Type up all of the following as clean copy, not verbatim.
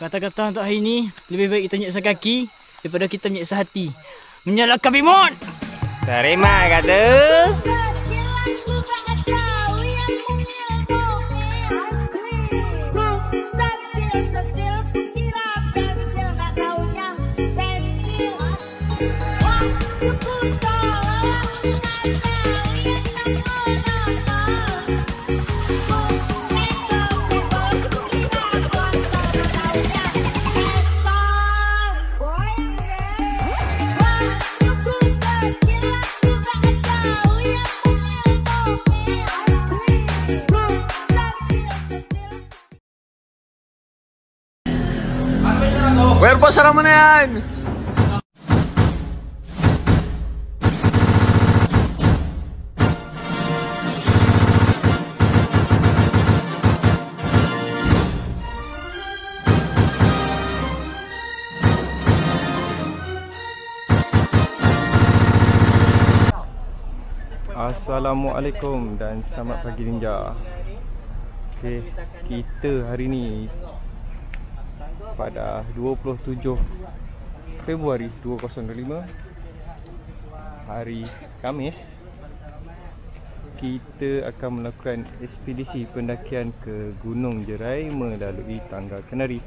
Kata-kata untuk hari ni, lebih baik kita menyeksa kaki daripada kita menyeksa hati. Menyalahkan Bimon! Terima kata. Where's sarang mana yan? Assalamualaikum dan selamat pagi Ninja. Okay, kita hari ni pada 27 Februari 2025, hari Khamis, kita akan melakukan ekspedisi pendakian ke Gunung Jerai melalui Tangga Kenari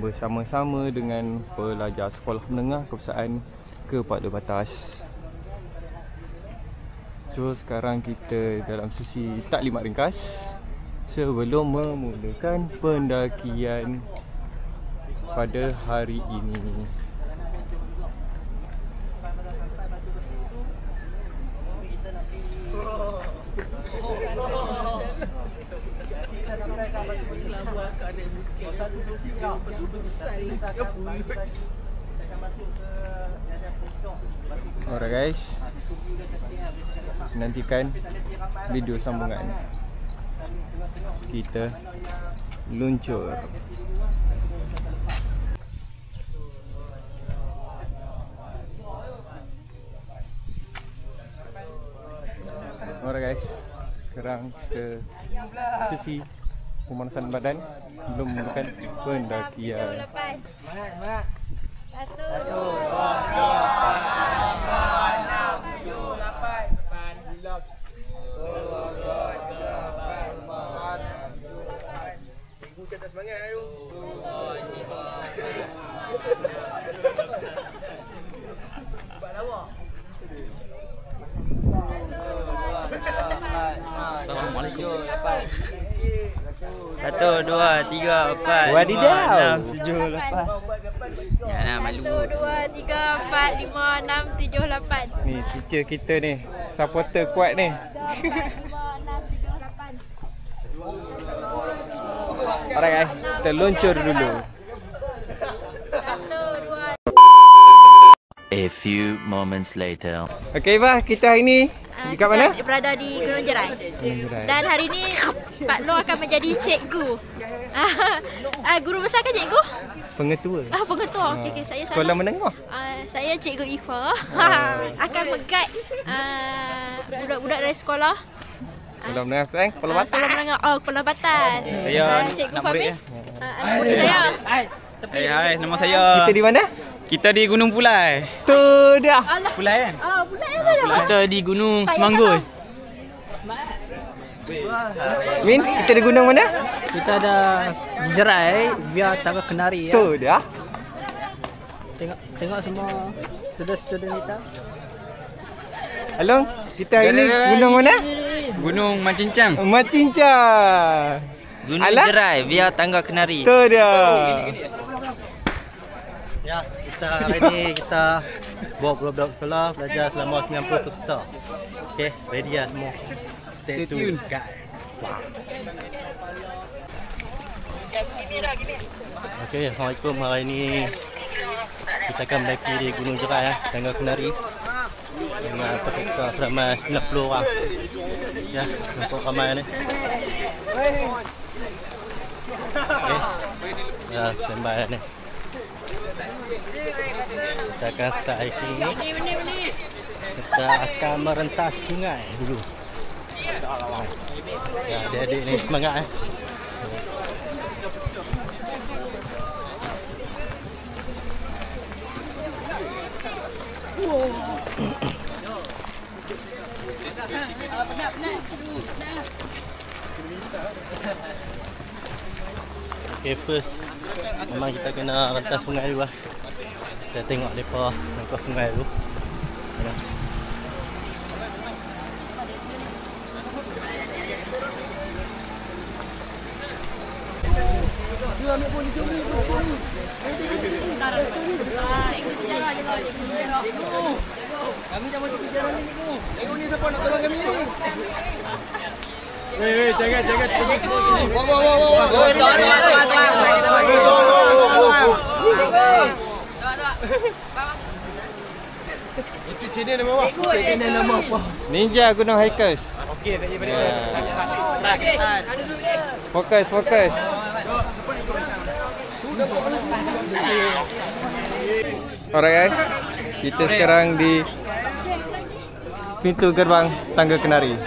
bersama-sama dengan pelajar sekolah menengah kebangsaan Kepada Batas. So sekarang kita dalam sesi taklimat ringkas sebelum memulakan pendakian pada hari ini. Alright guys, nantikan video sambungan. Kita luncur. Alright guys, sekarang ke sesi pemanasan badan sebelum memulakan pendakian. 1, 2, 3, 4, 5, 6, 7, 8, 9, 10. Ibu cepat semangat ayo. 2, 3, 4. Buat lawak. Assalamualaikum. 1, 2, 3, 4, 5, 6, 7, 8. Janganlah malu. 1, 2, 3, 4, 5, 6, 7, 8. Ni teacher kita ni, supporter kuat ni. 5, 6, 7, 8. Alright guys, kita luncur dulu. 1, 2. A few moments later. Okay Eva, kita hari ni dekat mana? Kita berada di Gunung Jerai. Dan hari ni Pak Long akan menjadi cikgu. Guru besar kan cikgu? Pengetua. Pengetua. Okey, saya sekolah menengah. Saya Cikgu Ifa. Akan meng-guide budak-budak dari sekolah. Sekolah menengah sayang, Kepala Batas. Sekolah menengah Kepala Batas. Saya Cikgu anak murid ya. Anak murid saya. Hai, nama saya. Kita di mana? Kita di Gunung Pulai. Tu dah. Pulai kan? Pulai apa? Kita di Gunung Semanggur. Min, kita di gunung mana? Kita ada Jerai via Tangga Kenari ya. Tu dah. Tengok semua student kita. Halo, kita hari ni gunung mana? Gunung Macincang. Macincang. Gunung Jerai via Tangga Kenari. Tu dah. Ya, kita hari ni kita bawa budak-budak sekolah belajar selama 90 peserta. Okey, ready lah semua. Stay tune guys. Okey, Assalamualaikum. Hari ni kita akan mendaki di Gunung Jerai ya, Tangga Kenari. Dengan peserta seramai 90 orang. Ya, nampak ramai ni. Okey. Ya, standby ni. Kita akan start hiking ni. Kita akan merentas sungai dulu. Ya, adik-adik ni semangat Okay, first memang kita kena rentas sungai dulu lah. Kita tengok mereka rentas sungai dulu. Kami tak macam kejaran ni tu. Tengok ni siapa nak tolong kami ni. Weh, jangan. Itu channel nama apa? Channel nama apa? Ninja Gunung Hikers. Okey, tak payah. Fokus. Alright guys, kita sekarang di pintu gerbang Tangga Kenari.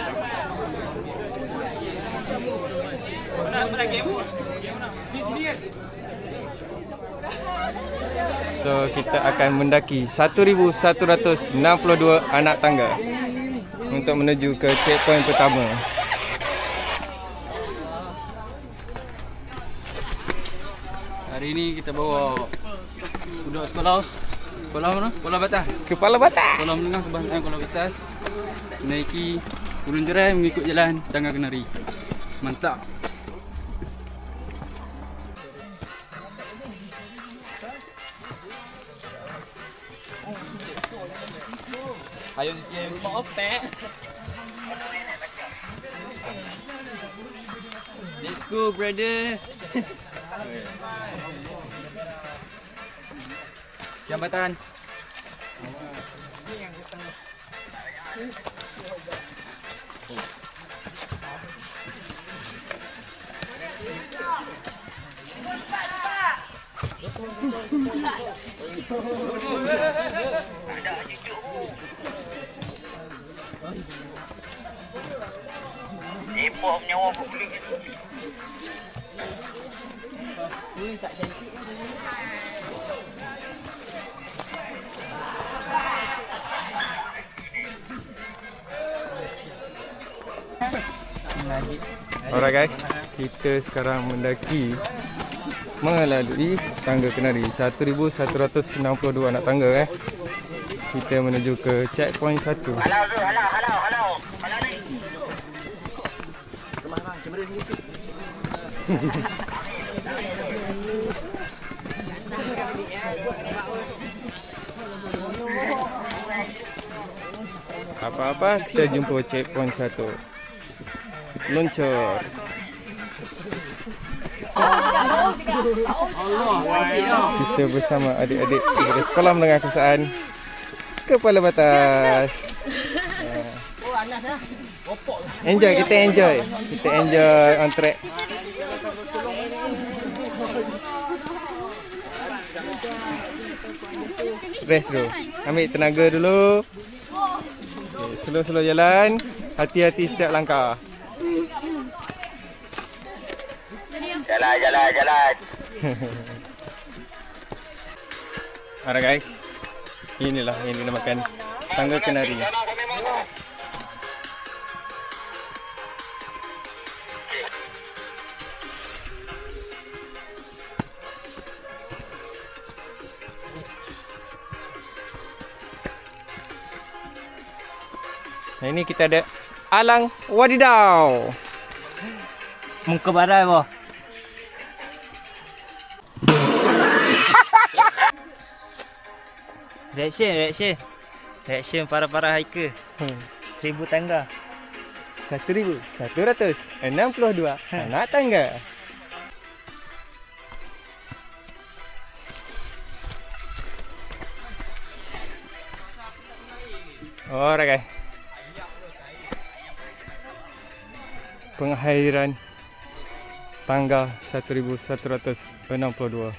So kita akan mendaki 1162 anak tangga untuk menuju ke checkpoint pertama. Hari ni kita bawa budak sekolah mana? Sekolah Batas. Kepala Batas. Sekolah menengah kebangsaan Kuala Batas. Menaiki Gunung Jerai mengikut jalan Tangga Kenari. Mantap. Ayun sikit. Maopek. Let's go, brother. Jambatan. Ipok menyawa boleh gitu. Tak cantik. Alright guys, kita sekarang melalui Tangga Kenari 1162 anak tangga Kita menuju ke checkpoint 1. Halau ni. Apa-apa kita jumpa checkpoint 1. Luncur. Kita bersama adik-adik dari Sekolah Menengah Kebangsaan Kepala Batas. Enjoy, kita enjoy on track. Rest dulu, ambil tenaga dulu. Okay, slow jalan, hati-hati setiap langkah. Jalan. Alright guys, inilah yang dinamakan Tangga Kenari. Nah, ini kita ada alang wadidau. Muka barai boh. Reaction para hiker. 1000 tangga. 1162 anak tangga. Alright guys. Pengakhiran tangga 1162.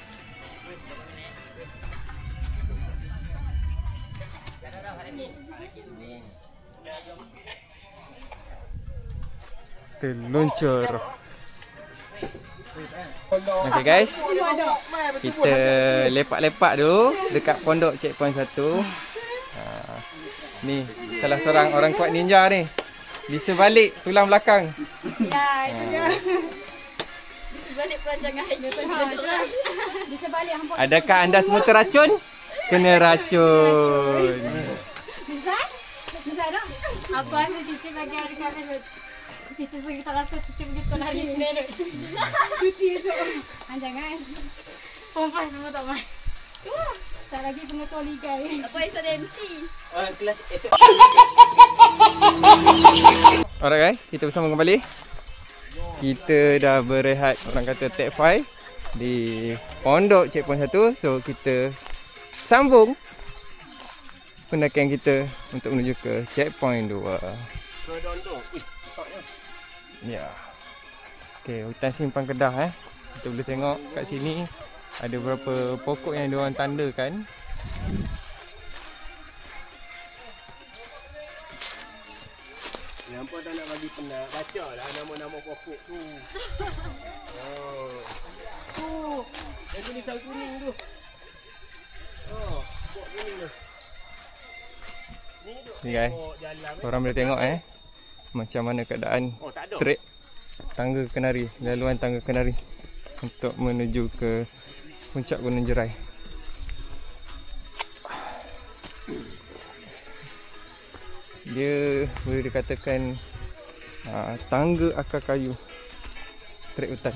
Terluncur. Okay guys, kita lepak-lepak dulu dekat pondok checkpoint 1. Ni salah seorang orang kuat ninja ni. Bisa balik tulang belakang. Ya, itu dia. Bisa balik perancangan hiking. Bisa balik hampa. Adakah anda semua terracun? Kena racun. Bisa? Bisa tak? Apa rasa teacher bagi hari kami tu? Kita pergi tak rasa teacher pergi sekolah hari Senin tu. Cuti tu. Jangan. Perempuan semua tak main. Tak lagi pengetua liga ni. Apa esok ada MC? Kelas esok. Alright guys, kita bersama kembali. Kita dah berehat, orang kata take 5 di pondok checkpoint 1. So kita sambung pendakian kita untuk menuju ke checkpoint 2. Ya. Okey, hutan simpang Kedah Kita boleh tengok kat sini ada beberapa pokok yang diorang tandakan. Nampak tak nak bagi penat? Baca lah nama-nama pokok tu. Yang tulisan kuning tu. Pokok kuning tu. Ni guys, korang boleh tengok macam mana keadaan trek tangga Kenari, laluan tangga Kenari untuk menuju ke puncak Gunung Jerai. Dia boleh dikatakan tangga akar kayu trek hutan.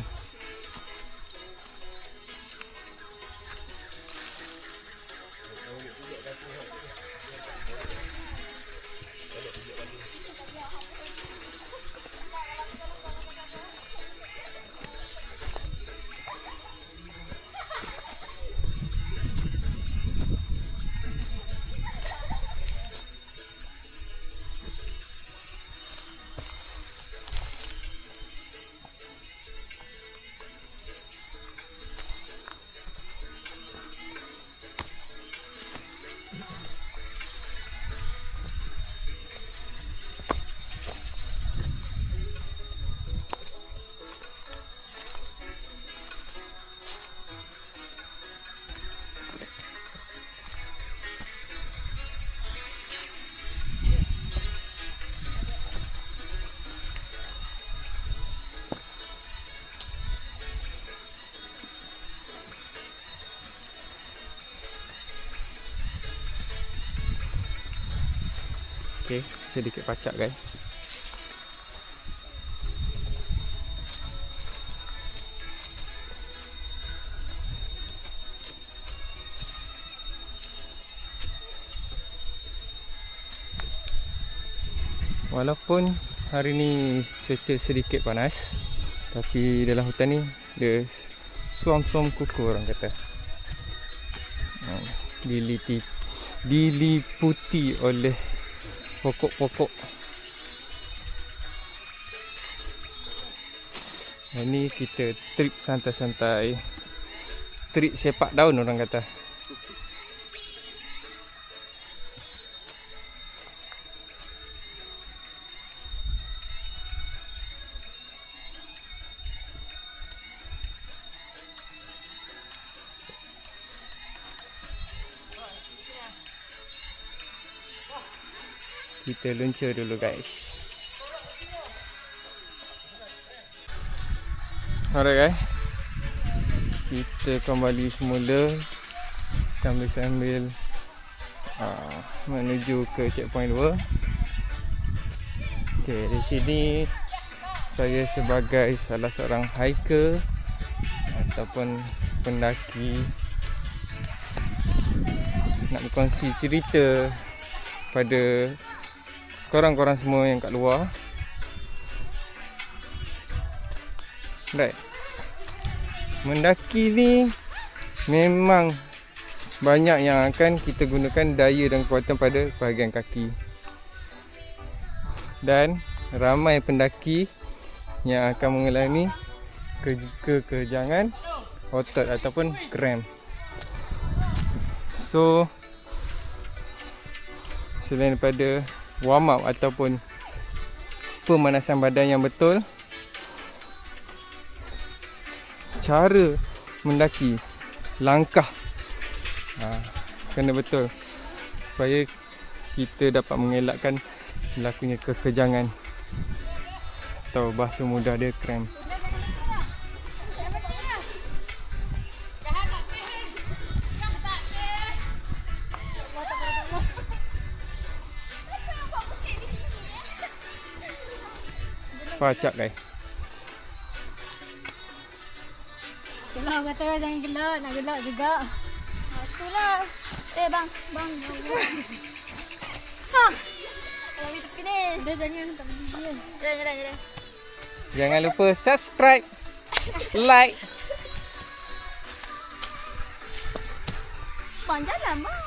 Okey, sedikit pacak guys. Walaupun hari ni cuaca sedikit panas, tapi dalam hutan ni dia suam-suam kuku orang kata. Diliputi oleh pokok-pokok. Ini kita trip santai-santai. Trip sepak daun orang kata. Kita luncur dulu guys. Alright guys, kita kembali semula sambil-sambil menuju ke checkpoint 2. Okay, di sini saya sebagai salah seorang hiker ataupun pendaki nak berkongsi cerita pada korang-korang semua yang kat luar. Right. Mendaki ni memang banyak yang akan kita gunakan daya dan kekuatan pada bahagian kaki. Dan ramai pendaki yang akan mengalami kekejangan otot ataupun cramp. So selain daripada warm up ataupun pemanasan badan yang betul, cara mendaki, langkah kena betul supaya kita dapat mengelakkan berlakunya kekejangan atau bahasa mudah dia cramp. Pacak guys. Gelak kata jangan gelak, nak gelak juga. Itulah. Bang. Ha. Kalau kita tepi ni. Dia jangan tak begini. Jalan. Jangan lupa subscribe, like. Bang jalan bang.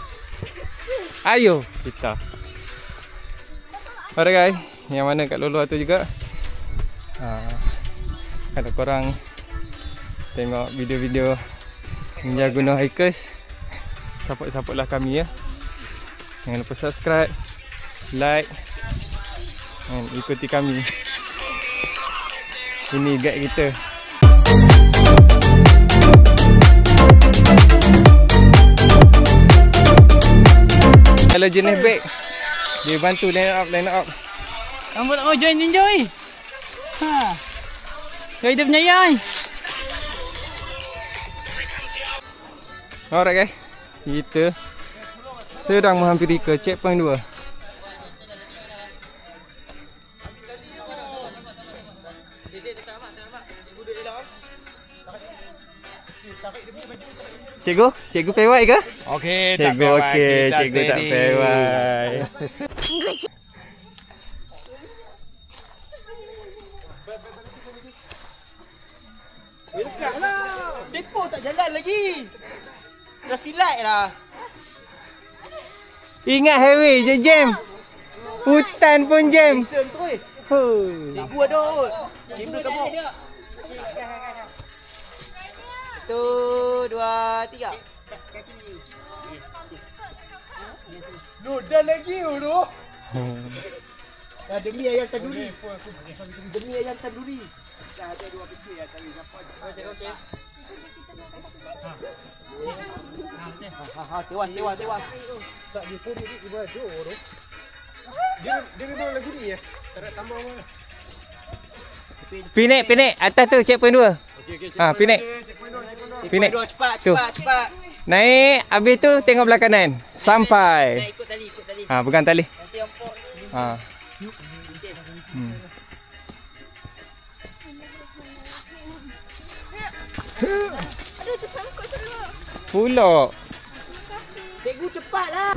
Ayo kita. Alright guys, yang mana kat luar tu juga. Kalau korang tengok video-video Ninja Gunung Hikers, support-supportlah kami ya. Jangan lupa subscribe, like dan ikuti kami. Ini guide kita. Kalau jenis bag, dia bantu line up. Kamu tak mau join Joy? Ha. Joy dia punya yai. Alright guys, kita sedang menghampiri ke checkpoint 2. Cikgu pewai ke? Okey, Cikgu okey, cikgu tak pewai. Depo tak jalan lagi. Traffic light lah. Ingat highway je jam. Hutan pun jam. Cikgu ada. Cikgu kamu. 1, 2, 3. Dah lagi tu. Demi ayam tanduri. Demi ayam tanduri. Dah ada 2 peti ya tadi dapat. Okey. Tewas. Tak dia pun ni ibarat tu. Dia memang lagu ni ya. Tak ada tambah apa. Pinik atas tu checkpoint 2. Okey. Pinik. Pinik. Cepat. Naik, habis tu tengok belah kanan. Sampai. Ikut tali. Pegang tali. Nanti empuk. Aduh, tersangkut semua. Pulak. Cikgu cepatlah.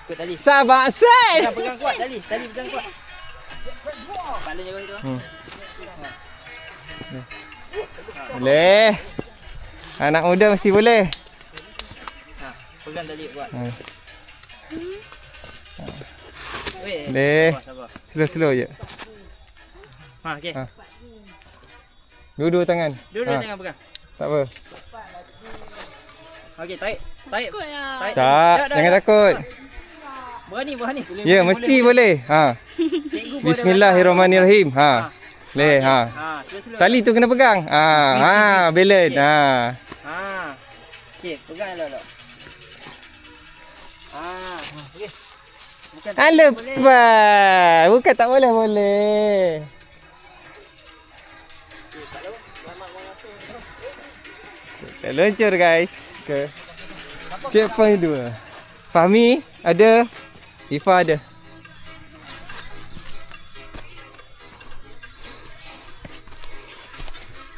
Ikut tali. Sabar say. Pegang kuat tali pegang kuat. Kepala jaga itu. Boleh. Anak muda mesti boleh. Pegang tali kuat. Boleh. Slow je. Okey. Dua-dua tangan. Dua-dua tangan pegang. Tak apa. Okey, tarik. Takut lah. Tak, jangan takut. Berani. Ya, mesti boleh. Bismillahirrahmanirrahim. Boleh. Slow. Tali tu kena pegang. Balance. Okey, pegang elok-elok. Okey. Lepas. Bukan tak boleh. Kita luncur guys ke checkpoint 2. Fahmi ada, Ifa ada.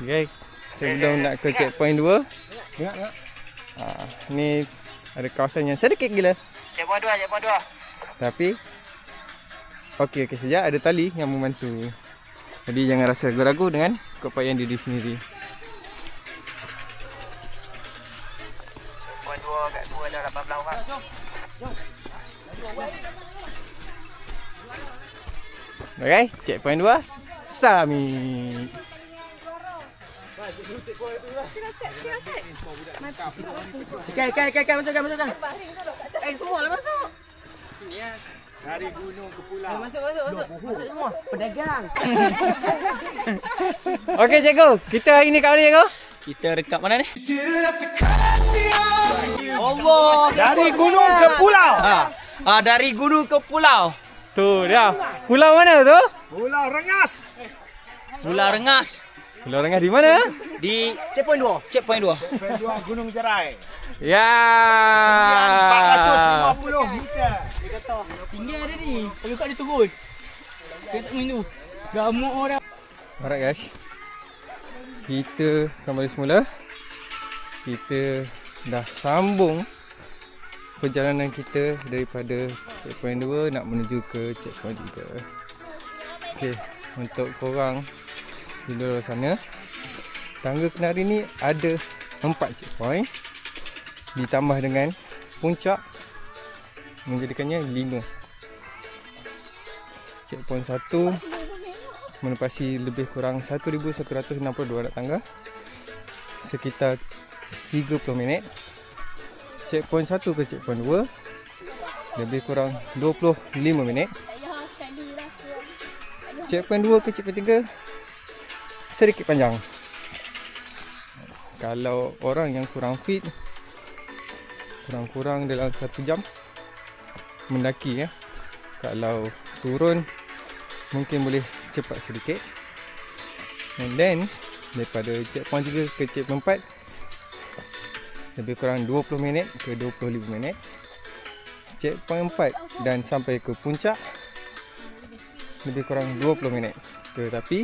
Okay, sebelum nak ke checkpoint 2, tengok. Ni ada kawasan yang sedikit gila. Checkpoint 2. Tapi okey saja, ada tali yang membantu. Jadi jangan rasa ragu-ragu dengan keupayaan diri sendiri. Checkpoint 2 kat 2 dah 18 orang. Okay, checkpoint 2 Sami. Kai, masukkan. Semua lah masuk. Sini ya. Dari gunung ke pulau. Masuk semua. Pedagang. Okey cikgu, kita hari ni kat mana cikgu? Kita rekap mana ni? Allah. Dari gunung ke pulau. Dari gunung ke pulau. Tu dia. Pulau mana tu? Pulau Rengas. Pulau Rengas. Pulau Rengas di mana? Di Checkpoint 2. checkpoint 2. Checkpoint 2 Gunung Jerai. Ya. 450 meter. Tinggi ada ni. Kalau kat dia turun. Kita tak main tu. Gamuk orang. Alright guys. Kita kembali semula. Kita dah sambung perjalanan kita daripada checkpoint 2 nak menuju ke checkpoint 3. Okey, untuk korang di luar sana, Tangga Kenari ni ada 4 checkpoint ditambah dengan puncak menjadikannya 5. Checkpoint 1 menepasi lebih kurang 1162 anak tangga sekitar 30 minit. Checkpoint 1 ke checkpoint 2 lebih kurang 25 minit. Checkpoint 2 ke checkpoint 3 sedikit panjang. Kalau orang yang kurang fit, kurang-kurang dalam 1 jam mendaki ya. Kalau turun mungkin boleh cepat sedikit. And then daripada checkpoint 3 ke checkpoint 4 lebih kurang 20 minit ke 25 minit. Checkpoint 4 dan sampai ke puncak lebih kurang 20 minit. Tetapi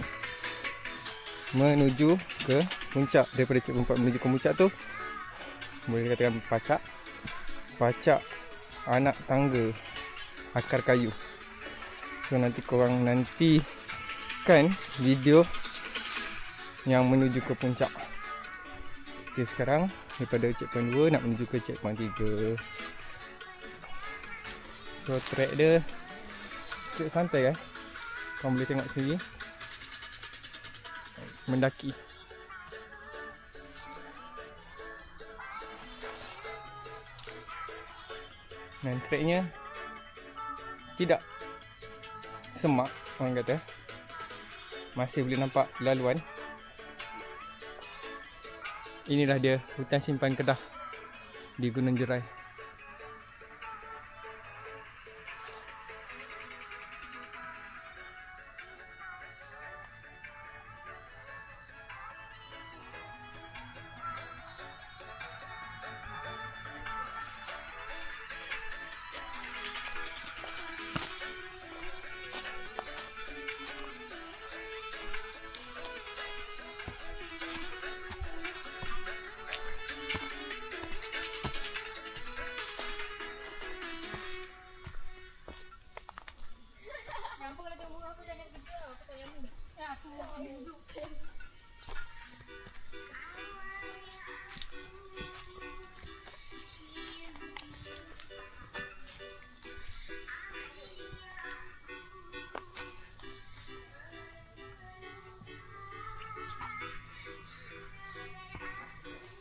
menuju ke puncak, daripada checkpoint 4 menuju ke puncak tu boleh dikatakan pacak anak tangga akar kayu. So nanti korang nantikan video yang menuju ke puncak. Okay, sekarang daripada checkpoint 2 nak menuju ke checkpoint 3. So track dia track santai kan. Korang boleh tengok sendiri. Mendaki. Dan tracknya tidak semak orang kata. Masih boleh nampak laluan. Inilah dia hutan simpan Kedah di Gunung Jerai.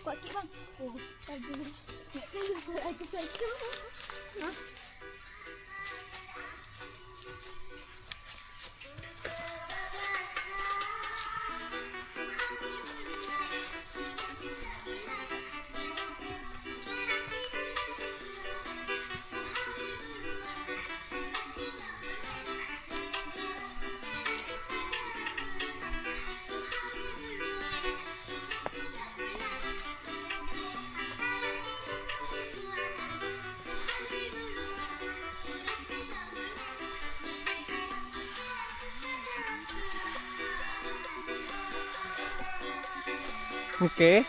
Kuat sikit bang. Oh, tadi. Nak aku satu. Ha? Okey.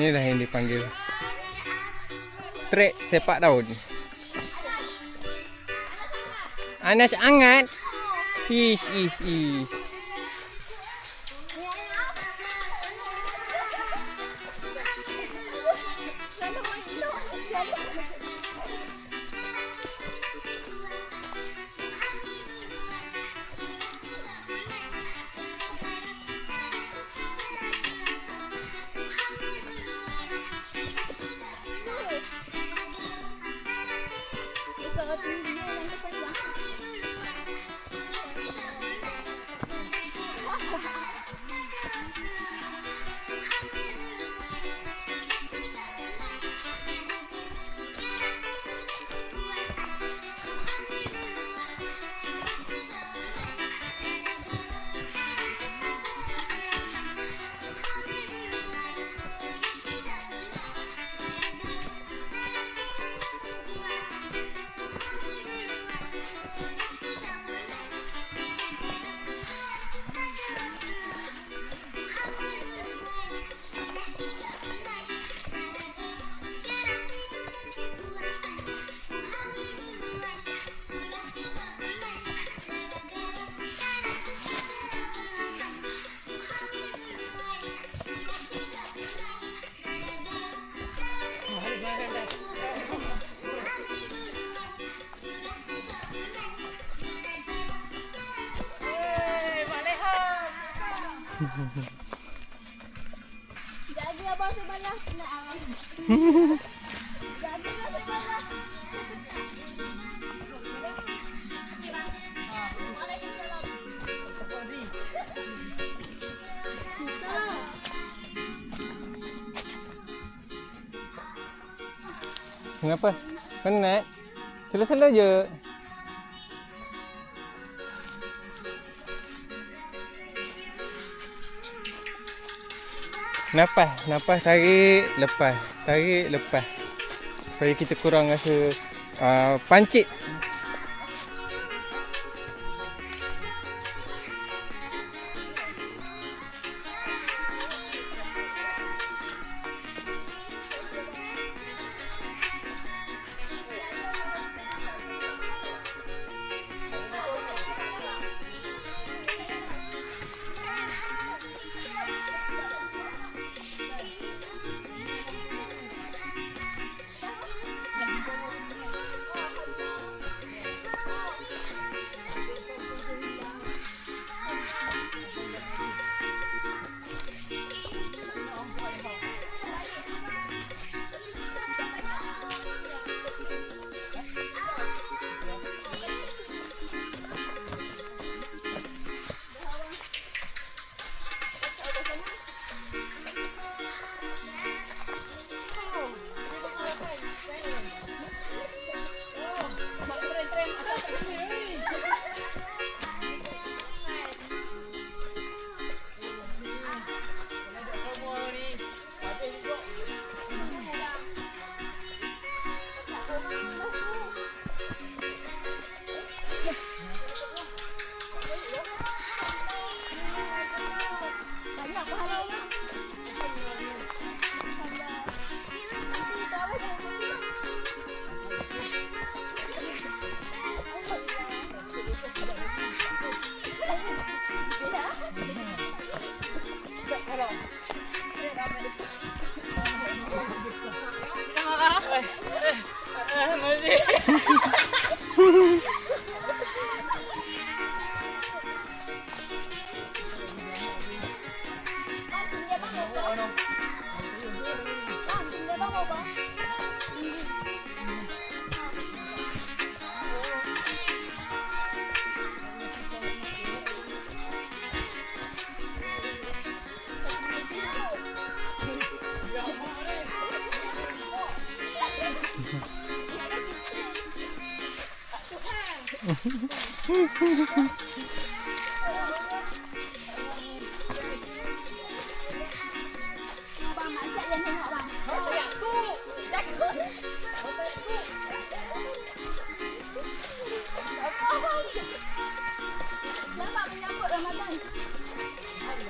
Inilah yang dipanggil trek sepak daun. Anas hangat. Ish. Jadi abang sebelah nak. Jadi abang sebelah. Kenapa? Penat? Sela-sela je. Napas, tarik, lepas. Tarik, lepas. Supaya kita kurang rasa pancit.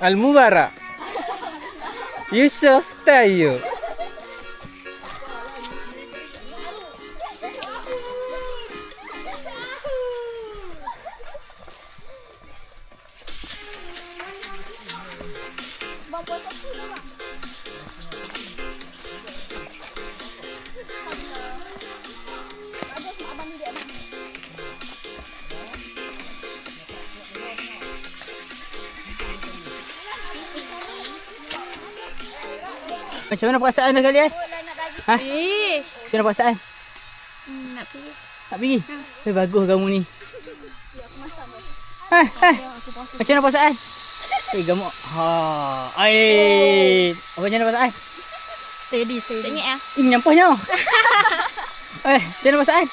Al-Mubarak. Yusuf Tayo. Macam mana perasaan dah kalian? Ha? Ish. Macam mana perasaan? Nak pergi. Nak pergi? Bagus kamu ni. Macam mana perasaan? Gemuk. Ha. Apa macam mana perasaan? Steady. Ingat ya? Menyampahnya. Macam mana perasaan?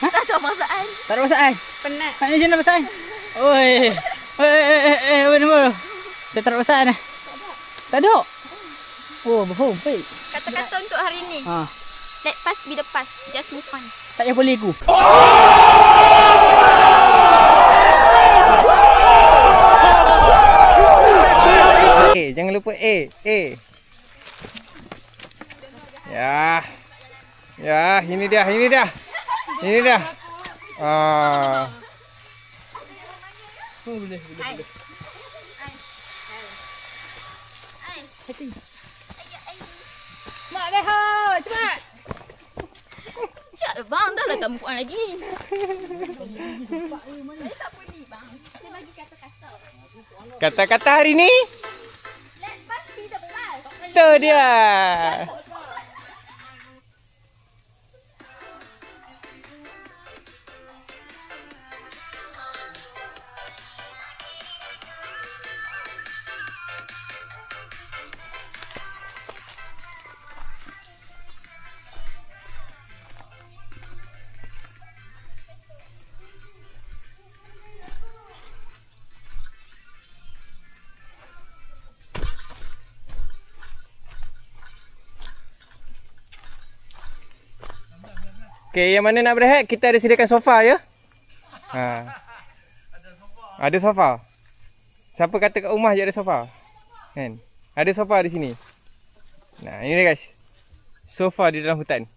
Ha? Tak tahu perasaan. Tak ada perasaan? Penat. Macam mana perasaan? Oi. Apa nama? Saya tak ada perasaan dah. Tak ada. Oh, bohong. Baik. Kata-kata untuk hari ni. Ha. Let past be the past. Just move on. Tak payah boleh aku. Jangan lupa A. Ya, ini dia. Boleh. Mak dah, cepat. Sekejap bang, dah lah tak move on lagi. Tak boleh bang. Dia bagi kata-kata. Kata-kata hari ni? Let past be the past. Itu dia. Okey, yang mana nak berehat, kita ada sediakan sofa ya. Ha. Ada sofa. Siapa kata kat rumah je ada sofa? Kan? Ada sofa di sini. Nah, ini dia guys. Sofa di dalam hutan.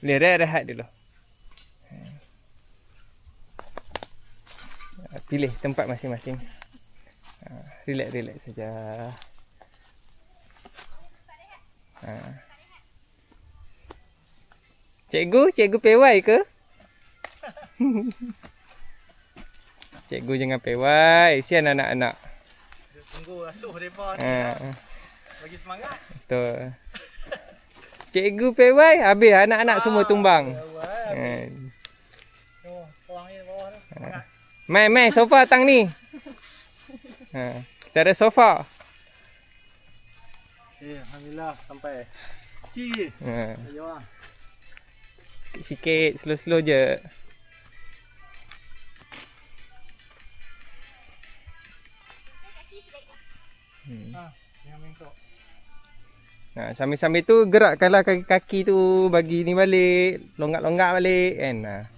Boleh rehat dulu. Pilih tempat masing-masing. Relax saja. Cikgu pewai ke? Cikgu jangan pewai, sian anak-anak. Tunggu asuh mereka ni. Bagi semangat. Betul. Cikgu pewai, habis anak-anak semua tumbang. Mai sofa tang ni. Kita ada sofa. Alhamdulillah sampai. Sikit-sikit, slow-slow je. Sambil-sambil tu gerakkanlah kaki-kaki tu, bagi ni balik, longgak-longgak balik kan.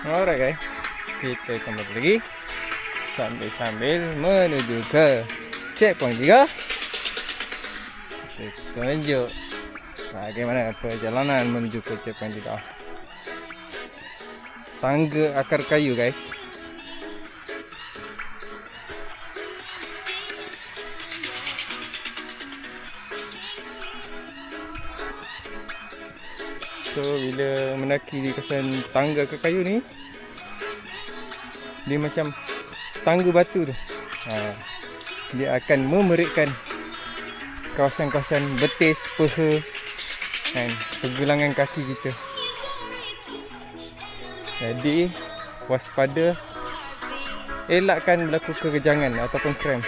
Alright guys, kita kembali lagi sambil menuju ke checkpoint 3. Kita tunjuk bagaimana perjalanan menuju ke checkpoint 3. Tangga akar kayu guys. So bila mendaki di kawasan tangga akar kayu ni, dia macam tangga batu tu. Dia akan memerikkan kawasan-kawasan betis, peha dan pergelangan kaki kita. Jadi waspada, elakkan berlaku kekejangan ataupun kram.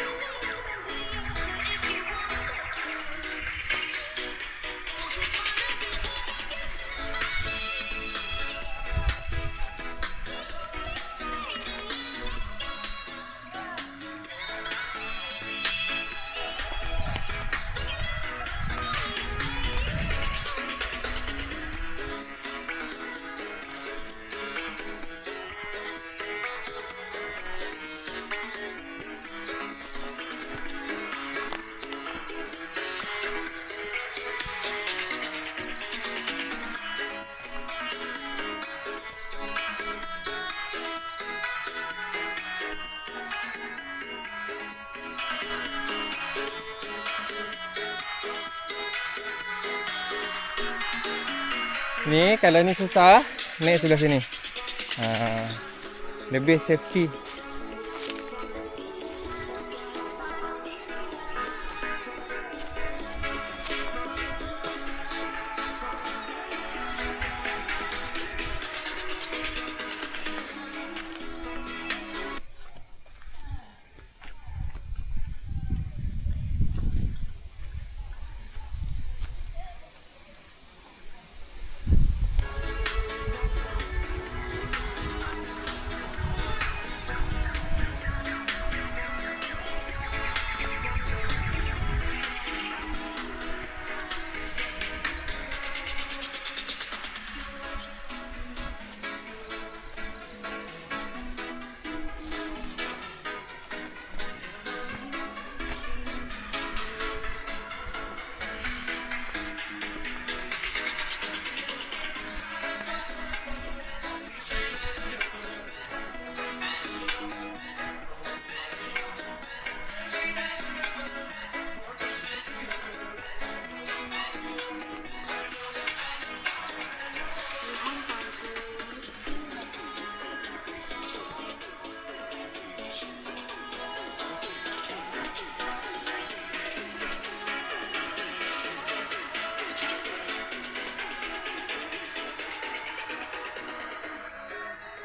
Ni kalau ni susah, naik sebelah sini. Lebih safety.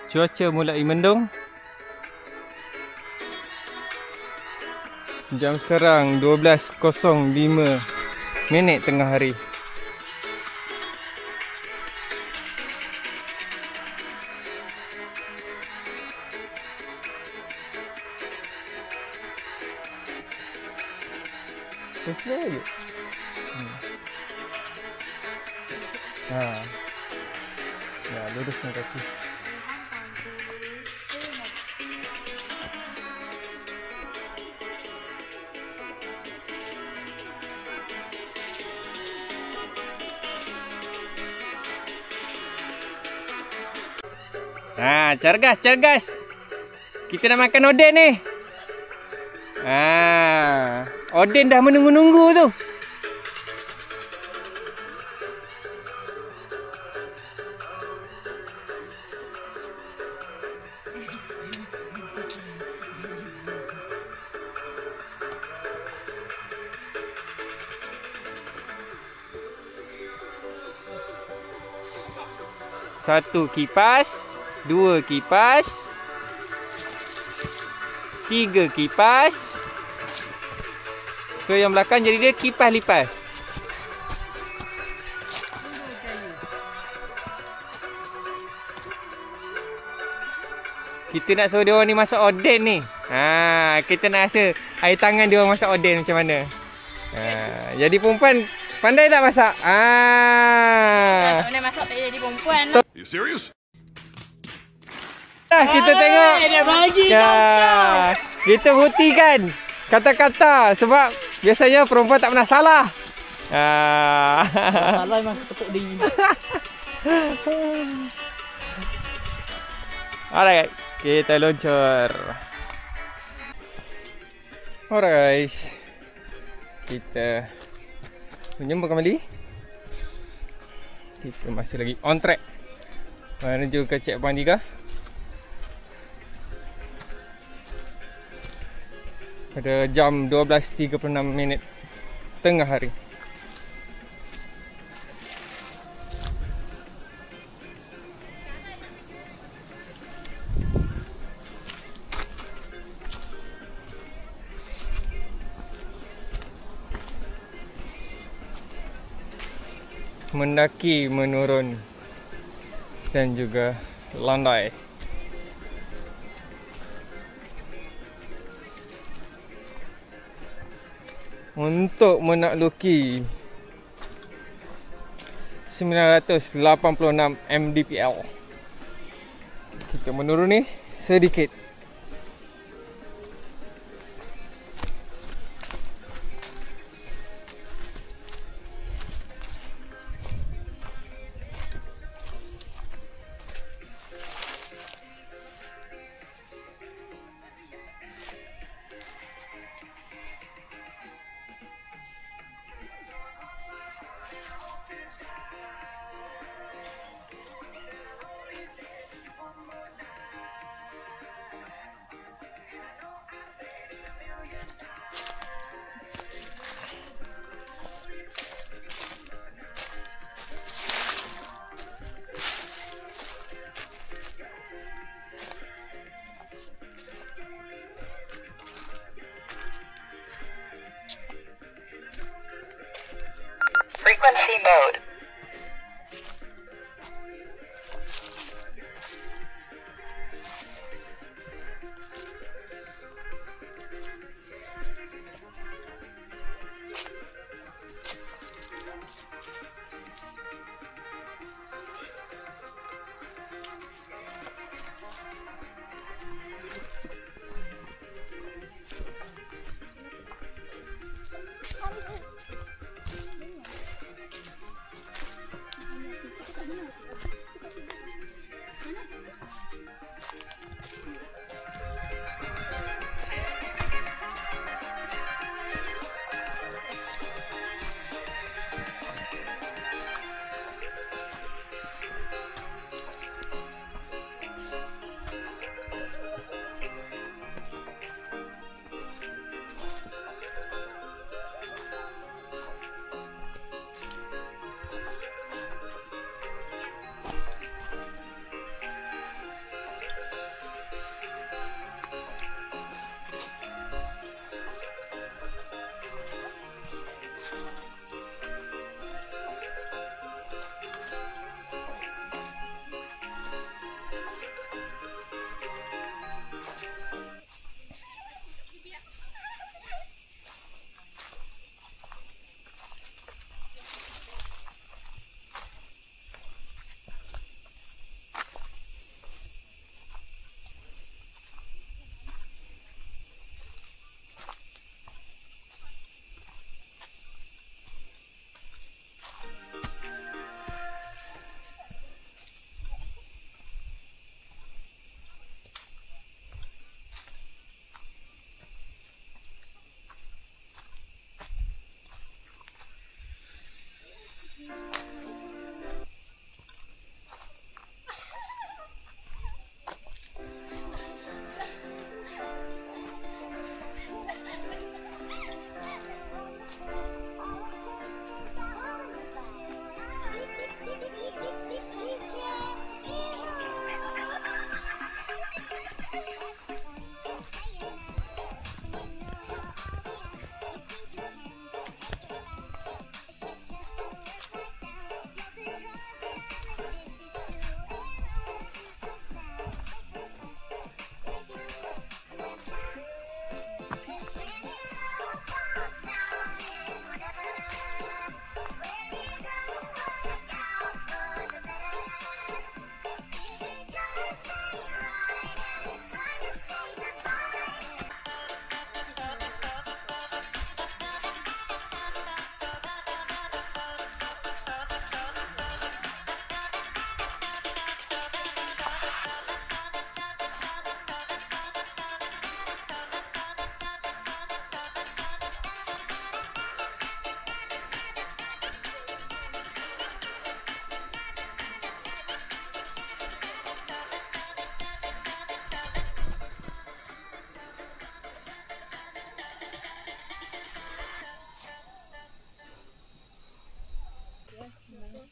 Cuaca mulai mendung. Jam sekarang 12.05 tengah hari. Selesai je. Ya, luruskan kaki. Cergas. Kita nak makan oden ni. Oden dah menunggu-nunggu tu. Satu kipas, 2 kipas, 3 kipas. So yang belakang jadi dia kipas lipas. Kita nak suruh dia orang ni masak oden ni. Kita nak rasa air tangan dia orang masak oden macam mana. Jadi perempuan pandai tak masak? Tak pandai masak tak jadi perempuan. You serious? Kita tengok. Dia bagi kau. Kita buktikan kata-kata sebab biasanya perempuan tak pernah salah. Salah memang tepuk diri. Alright, kita luncur. Alright guys, kita berjumpa kembali. Kita masih lagi on track menuju ke checkpoint 3 pada jam 12.36 tengah hari. Mendaki, menurun dan juga landai. Untuk menakluki 986 mdpl, kita menurun ni sedikit. Party mode.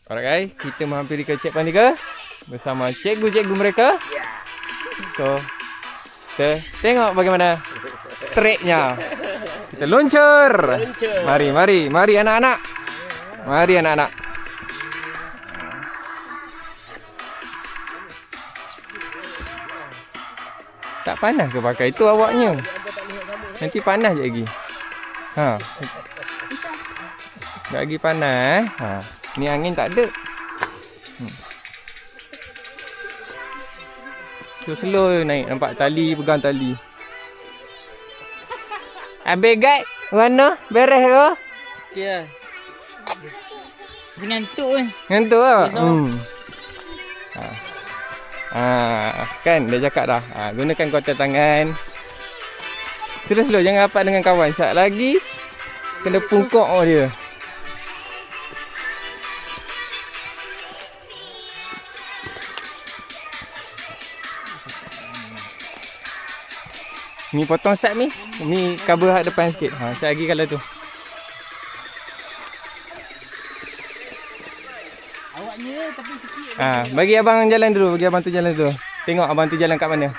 Alright guys, kita menghampiri ke checkpoint 3 bersama cikgu-cikgu mereka. So, kita tengok bagaimana triknya. Kita luncur. Mari anak-anak. Mari anak-anak. Tak panas ke pakai itu awaknya? Nanti panas je lagi. Ha. Tak lagi panas. Ha. Ni angin tak ada. Slow naik, nampak tali, pegang tali. Habis guide, mana? Beres ke? Ya. Ngantuk kan? Ngantuk lah? Kan dah cakap dah. Gunakan kuartal tangan. Slow-slow, jangan rapat dengan kawan. Sekejap lagi, kena pungkok dia. Ni potong side ni. Ni cover hak depan sikit. Sekejap lagi kalau tu. Awaknya tapi sikit. Bagi abang jalan dulu. Bagi abang tu jalan dulu. Tengok abang tu jalan kat mana.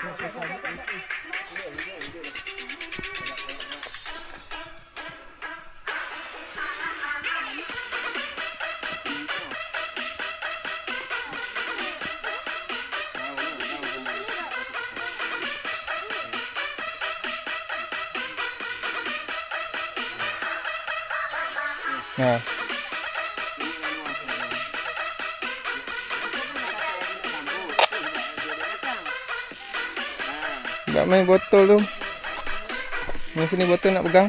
Ha. Tak main botol tu. Ni sini botol nak pegang.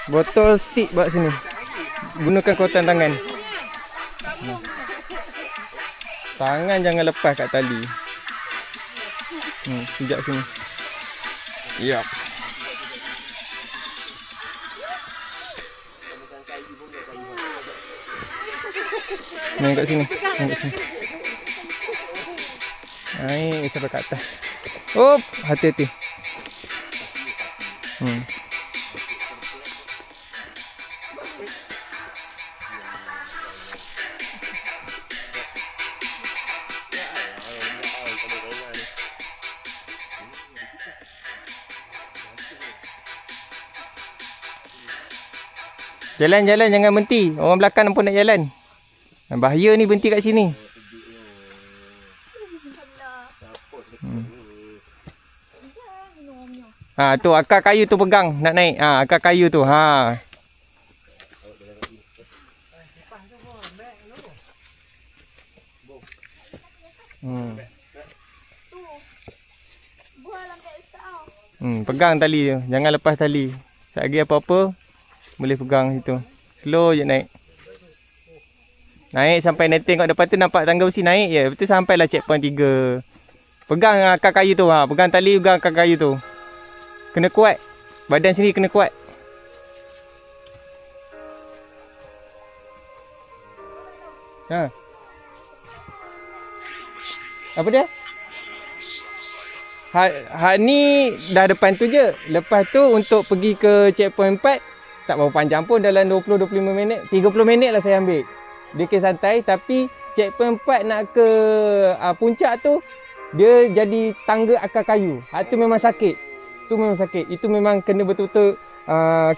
Botol stick buat sini. Gunakan kekuatan tangan. Tangan jangan lepas kat tali. Pijak sini. Ya. Main kat sini. Main kat sini. Naik sampai kat atas. Op, hati-hati. Jalan-jalan jangan berhenti. Orang belakang pun nak jalan. Bahaya ni berhenti kat sini. Ha tu akar kayu tu pegang nak naik. Ha akar kayu tu. Ha. Pegang tali tu. Jangan lepas tali. Sekejap lagi apa-apa boleh pegang situ. Slow je naik. Naik sampai nanti tengok depan tu nampak tangga besi naik je. Betul sampailah checkpoint 3. Pegang akar kayu tu. Ha, pegang tali, pegang akar kayu tu. Kena kuat. Badan sini kena kuat. Ha. Apa dia? Ha ni dah depan tu je. Lepas tu untuk pergi ke checkpoint 4 tak berapa panjang pun, dalam 20-25 minit. 30 minit lah saya ambil. Dia ke santai, tapi checkpoint 4 nak ke puncak tu dia jadi tangga akar kayu. Ha tu memang sakit. Tu memang sakit. Itu memang kena betul-betul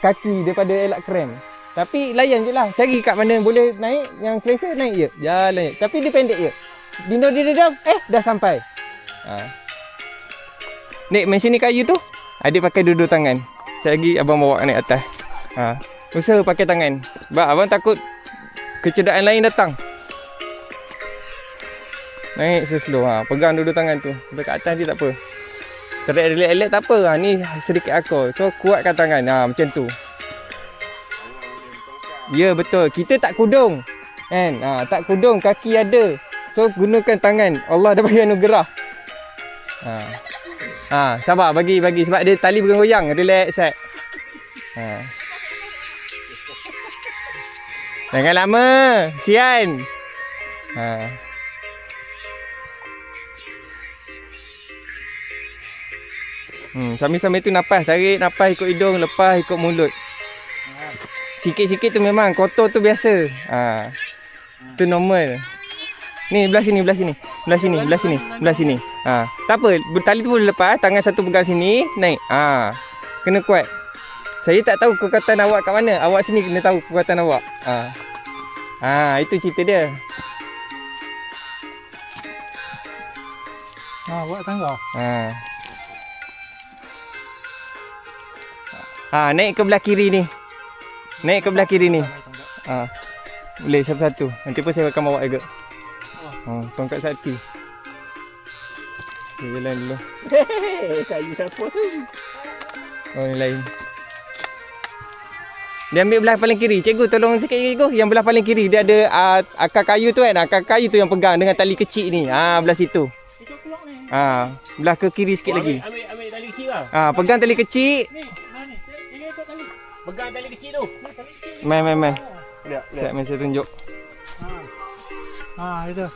kaki daripada elak krem. Tapi layan je lah. Cari kat mana boleh naik, yang selesa naik je. Jalan je. Tapi dia pendek je. Dino dia dah sampai. Nek, main sini kayu tu. Adik pakai dua-dua tangan. Sekejap lagi abang bawa naik atas. Usaha pakai tangan. Sebab abang takut kecederaan lain datang. Naik slow. Pegang dua-dua tangan tu. Sampai kat atas dia tak apa. Terelak-elak tak apa. Ni sedikit akor. So kuatkan tangan. Macam tu. Ya betul. Kita tak kudung. Kan? Tak kudung. Kaki ada. So gunakan tangan. Allah dah bagi anugerah. Sabar. Bagi. Sebab dia tali bergoyang. Relax set. Jangan lama. Sian. Sambil-sambil tu napas. Tarik napas ikut hidung. Lepas ikut mulut. Sikit-sikit tu memang. Kotor tu biasa. Tu normal. Ni belah sini. Tak apa. Tali tu boleh lepas. Tangan satu pegang sini. Naik. Kena kuat. Saya tak tahu kekuatan awak kat mana. Awak sini kena tahu kekuatan awak. Itu cerita dia. Buat tangga. Naik ke belah kiri ni. Boleh satu-satu. Nanti pun saya akan bawa juga. Tongkat sakti. Okay, jalan dulu. Kayu siapa tu? Oh, ni lain. Dia ambil belah paling kiri. Cikgu tolong sikit cikgu. Yang belah paling kiri dia ada akar kayu tu kan. Akar kayu tu yang pegang dengan tali kecil ni. Belah situ. Belah ke kiri sikit lagi. Ambil tali kecil lah. Pegang tali kecil. Ni, mana? Dia ikut tali. Pegang tali kecil tu. Main. Saya tunjuk. Itu.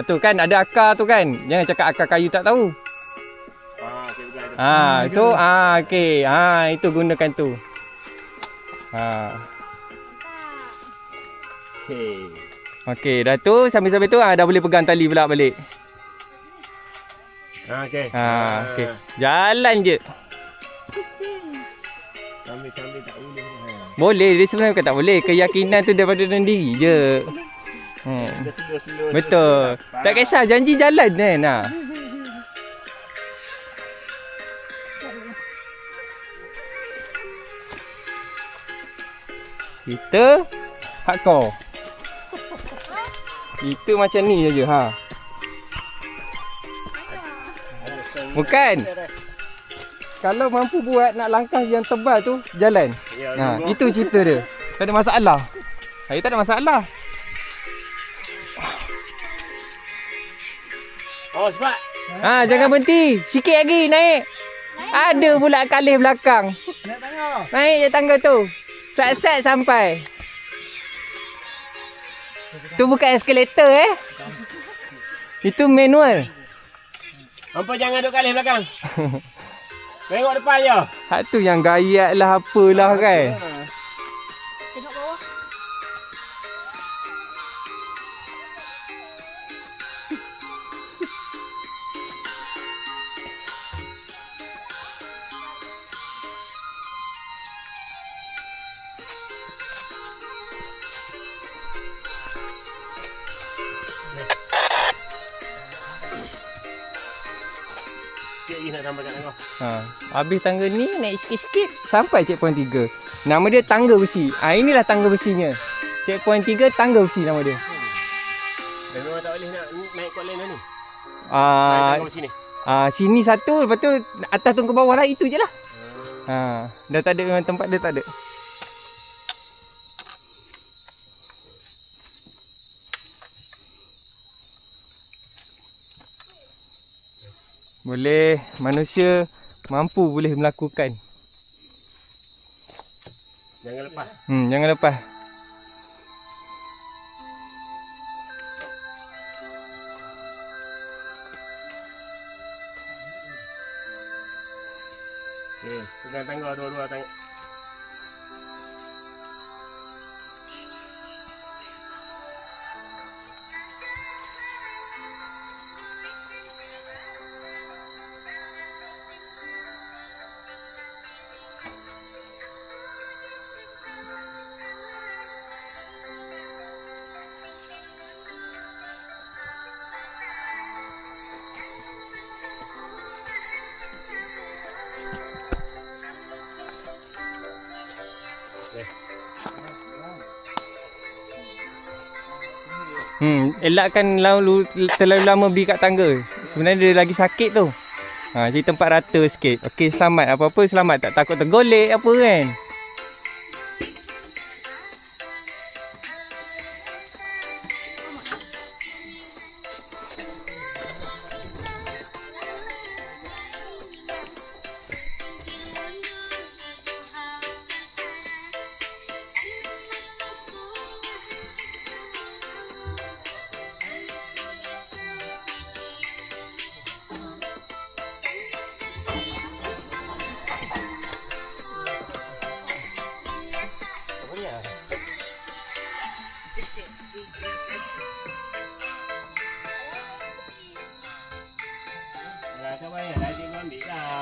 Tu kan ada akar tu kan. Jangan cakap akar kayu tak tahu. So okey. Itu gunakan tu. Okey, dah tu sambil-sambil tu dah boleh pegang tali pula balik. Okey. Okey. Jalan je. Sambil tak boleh. Boleh, dia sebenarnya bukan tak boleh. Keyakinan tu daripada dalam diri je. Betul. Tak kisah janji jalan kan. Kita hardcore. Kita macam ni je ha. Bukan. Kalau mampu buat nak langkah yang tebal tu, jalan. Ha, itu cerita dia. Tak ada masalah. Saya tak ada masalah. Oh, cepat. Ha, jangan berhenti. Sikit lagi naik. Ada pula kalih belakang. Naik tangga. Naik je tangga tu. Sat-sat sampai. Tu bukan eskalator Itu manual. Hampa jangan duduk kalih belakang. Tengok depan je. Hak tu yang gayat lah apalah kan. Tengok bawah. Sikit lagi nak tambah kat tangga. Ha, habis tangga ni naik sikit-sikit sampai checkpoint 3. Nama dia tangga besi. Inilah tangga besinya. Checkpoint 3 tangga besi nama dia. Memang tak boleh nak naik kuat lain dah ni. Ah, Sini. sini satu, lepas tu atas tu ke bawah lah, itu je lah. Ha, dah tak ada, memang tempat dia tak ada. Boleh, manusia mampu boleh melakukan. Jangan lepas. Jangan lepas. Okey, pegang tangga dua-dua tangga. Elakkan terlalu lama berdiri kat tangga. Sebenarnya dia lagi sakit tu. Ha, jadi tempat rata sikit. Okey, selamat. Apa-apa selamat. Tak takut tergolek apa kan.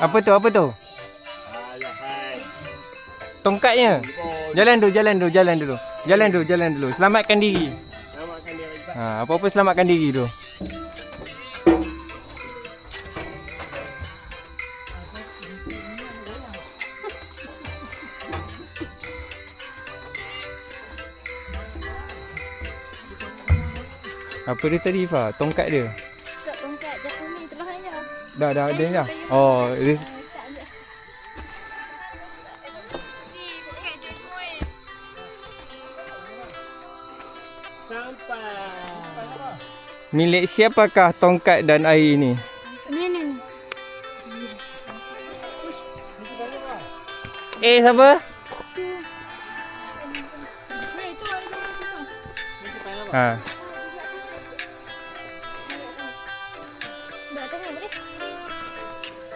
Apa tu? Apa tu? Tongkatnya. Jalan dulu. Selamatkan diri. Ha, apa-apa selamatkan diri tu. Apa dia tadi, Ifah? Tongkat dia? Tak, tongkat jatuh ni telah aja. Dah ada dah. Oh, dia milik siapakah tongkat dan air ni? Ni. Siapa? Ha.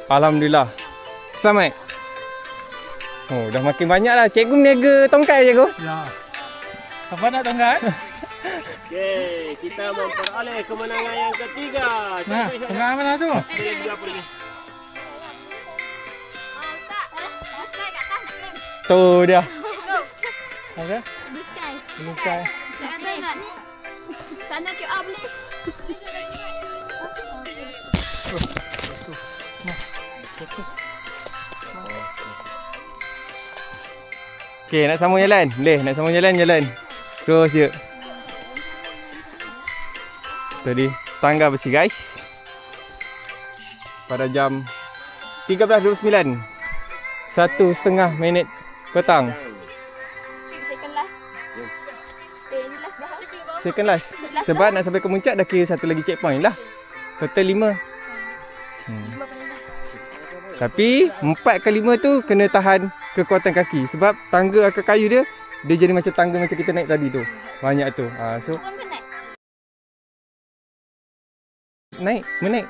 Alhamdulillah. Selamat. Oh, dah makin banyak lah. Cikgu meniaga tongkat, cikgu? Ya. Siapa nak tongkat? Okey, kita memperoleh kemenangan yang ketiga. Nah, tongkat mana tu? Tu dia. Apa? Blue sky. Blue sky. Tak ada tak ni? Sana QR boleh. Okay, nak sambung jalan? Boleh, nak sambung jalan, jalan. Terus je. Tadi tangga besi guys. Pada jam 13.29. 1.5 minit petang. Second last. Ini last dah. Second last. Sebab nak sampai ke puncak dah kira satu lagi checkpoint lah. Total 5. Tapi 4 ke 5 tu kena tahan kekuatan kaki. Sebab tangga akar kayu dia jadi macam tangga macam kita naik tadi tu. Banyak tu. So naik, menaik.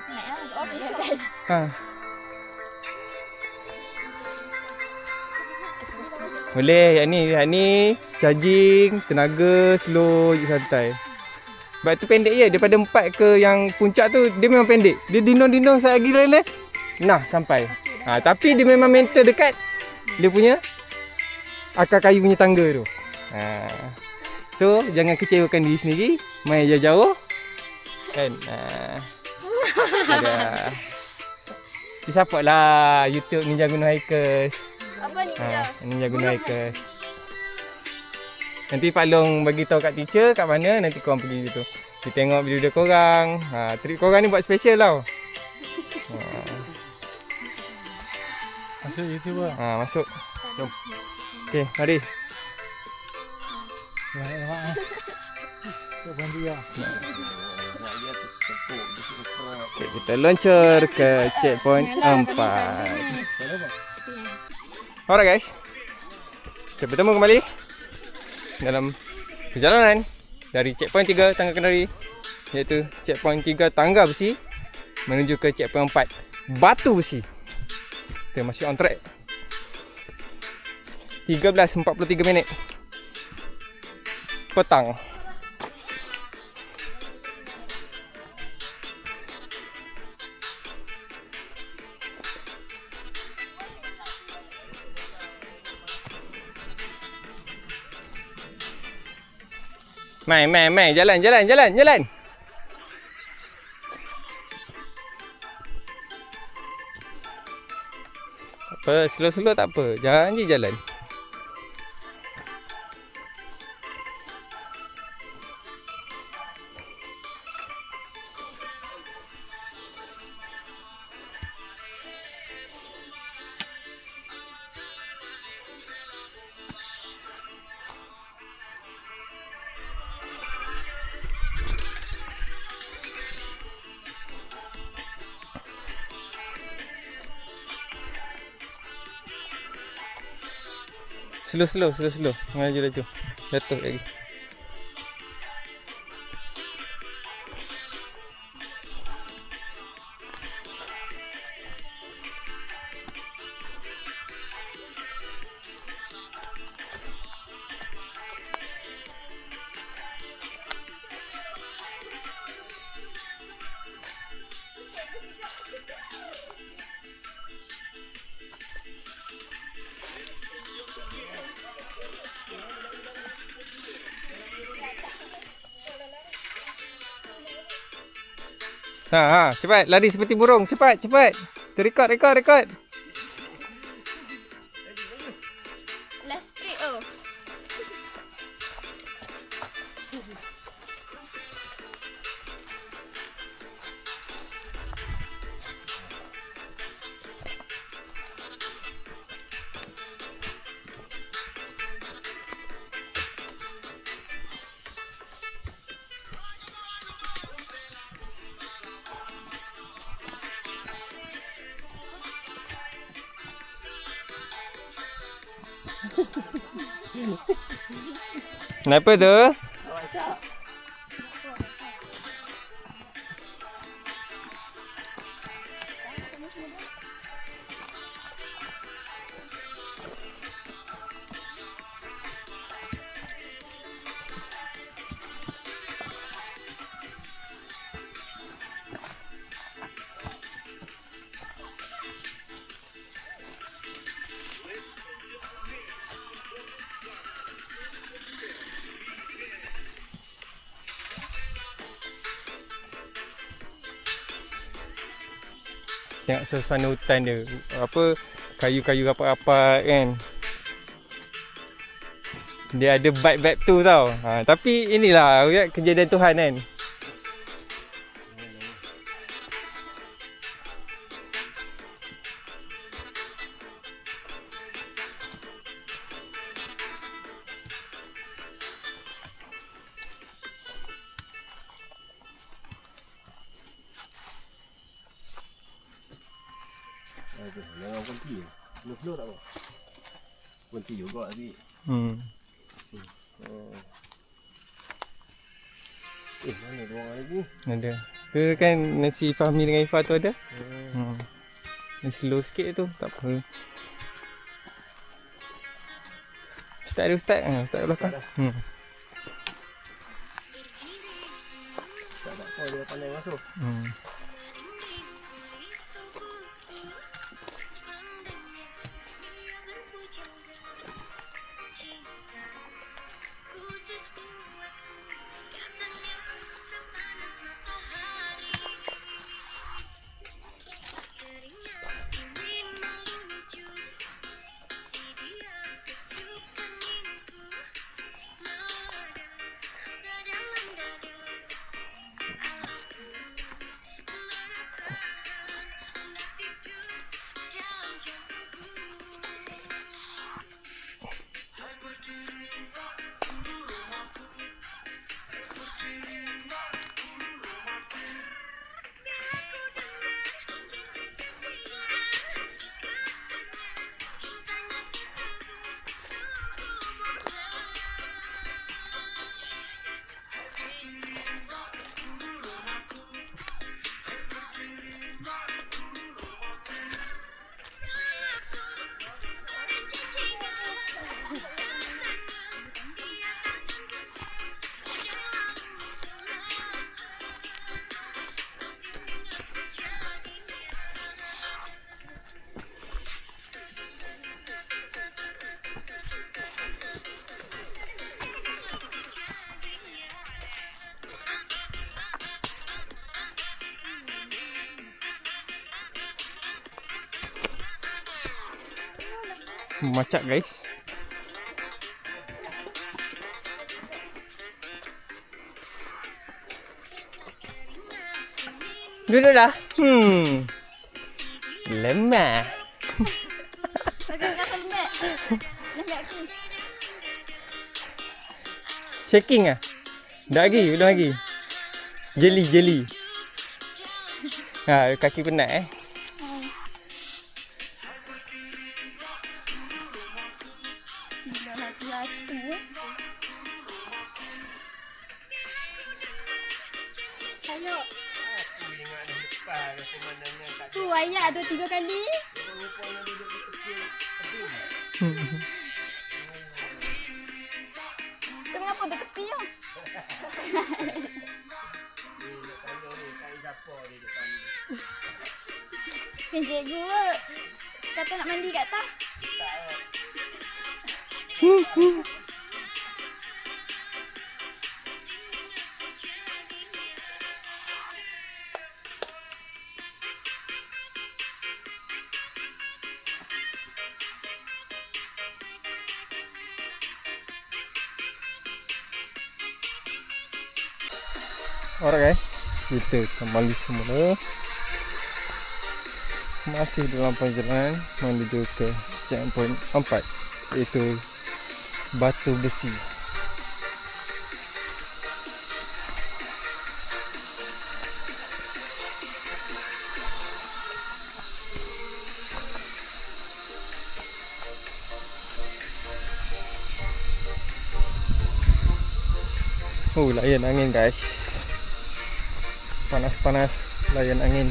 Boleh, yang ni charging, tenaga, slow je santai. Sebab tu pendek je, daripada 4 ke yang puncak tu dia memang pendek. Dia dindong-dindong saya lagi lain nah sampai. Tapi dia memang mental dekat dia punya akar kayu punya tangga tu. So jangan kecewakan diri sendiri, main jauh-jauh kan. Ada di-support lah YouTube Ninja Gunung Hikers. Apa Ninja? Ninja Gunung Hikers. Nanti Pak Long bagi tahu kat teacher kat mana, nanti korang pergi situ. Kita tengok video-video korang. Trip korang ni buat special tau. Masuk YouTube lah. Masuk. Jom. Okey, mari. Okay, kita luncur ke checkpoint 4. Alright guys, kita bertemu kembali dalam perjalanan dari checkpoint 3 Tangga Kenari, iaitu checkpoint 3 Tangga Besi menuju ke checkpoint 4 Batu Besi. Kita masih on track. 13.43 minit petang. Mai, jalan. Tak apa, slow-slow tak apa. Jangan je jalan. Slow. Laju. Jatuh lagi. Cepat, lari seperti burung. Cepat. Record. Last street oh. Kenapa tu? Tengok suasana hutan dia. Apa, kayu-kayu rapat-rapat kan. Dia ada vibe-vibe tu tau. Tapi inilah kejadian Tuhan kan. Jangan berhenti. Flow tak apa. Berhenti juga tadi. Mana orang lagi? Ada. Ke kan nasi Fahmi dengan Ifah tu ada? Ni slow sikit tu, tak apa. Ustaz ada ustaz? Ustaz kat belakang. Tak apa, dia pandai masuk. Macak guys. Duduklah. Lemah. Makan kata lembek. Lembek aku. Shaking ah? Dah lagi, belum lagi. Jelly. Kaki penat Tu ayat 2-3 kali. Tu kenapa tu tepi tu? Kan cikgu kata nak mandi kat atas. Alright guys, kita kembali semula. Masih dalam perjalanan menuju ke checkpoint 4, iaitu Batu Besi. Layan angin guys. Panas-panas layan angin.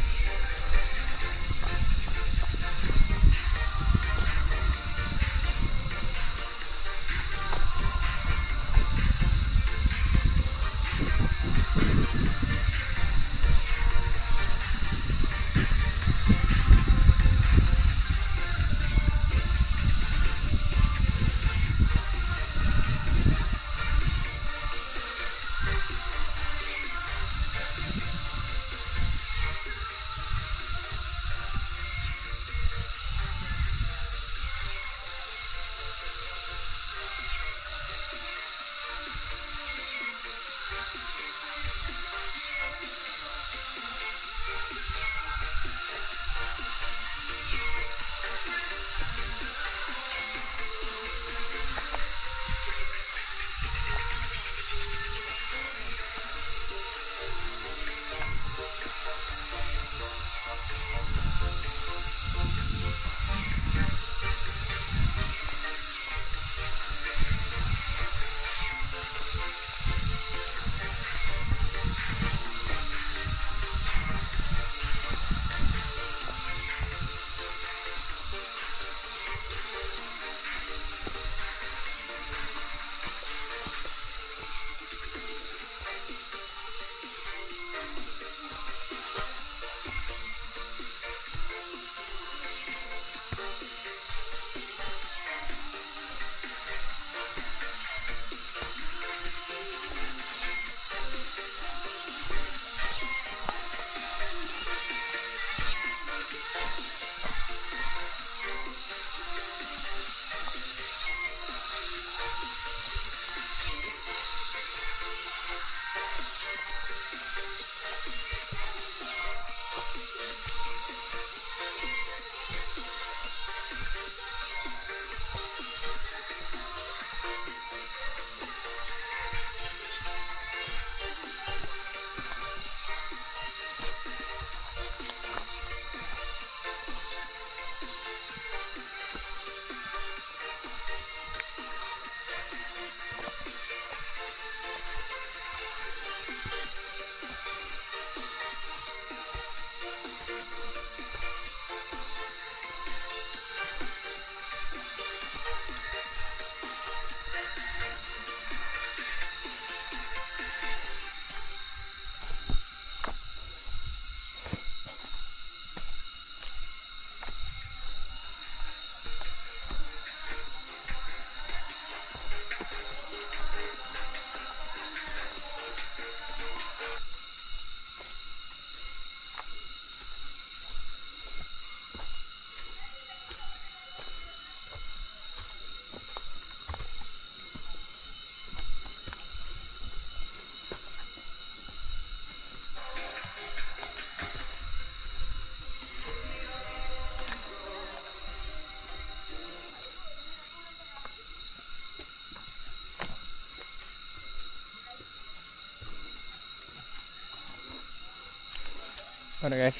Alright guys.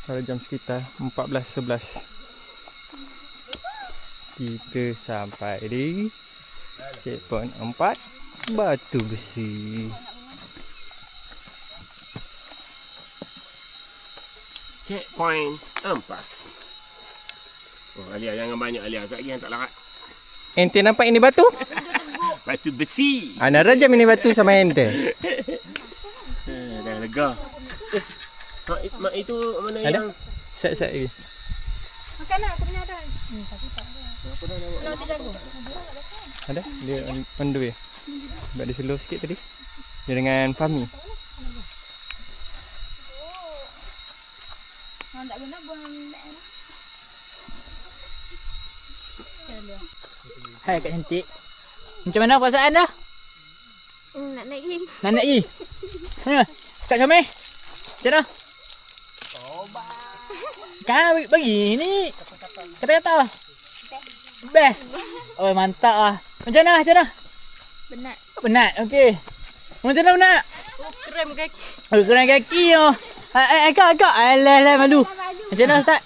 Pada jam sekitar 14.11 kita sampai di checkpoint 4 Batu Besi. Checkpoint 4. Oh, Alia jangan banyak Alia. Sekejap lagi yang tak larat. Ente nampak ini batu? Batu besi. Ana rajam ini batu sama ente. Dah lega. Mak itu mana Ada? yang Set lagi. Makan lah, aku punya ada. Tapi tak ada. Kalau tidak jago. Ada? Dia on the way. Sebab dia slow sikit tadi. Dia dengan Fahmi. Kalau tak guna buang minyak lah. Hai Kak Cantik. Macam mana perasaan dah? Nak naik lagi. Nak naik lagi? Mana? Kak Comel? Macam mana? Kan bagi ni. Kata-kata. Best. Oh mantap lah. Macam mana? Macam mana? Penat. Penat. Okey. Macam mana penat? Oh, krem kaki. Oh kena kaki tu. Kak. Alah malu. Macam mana Ustaz?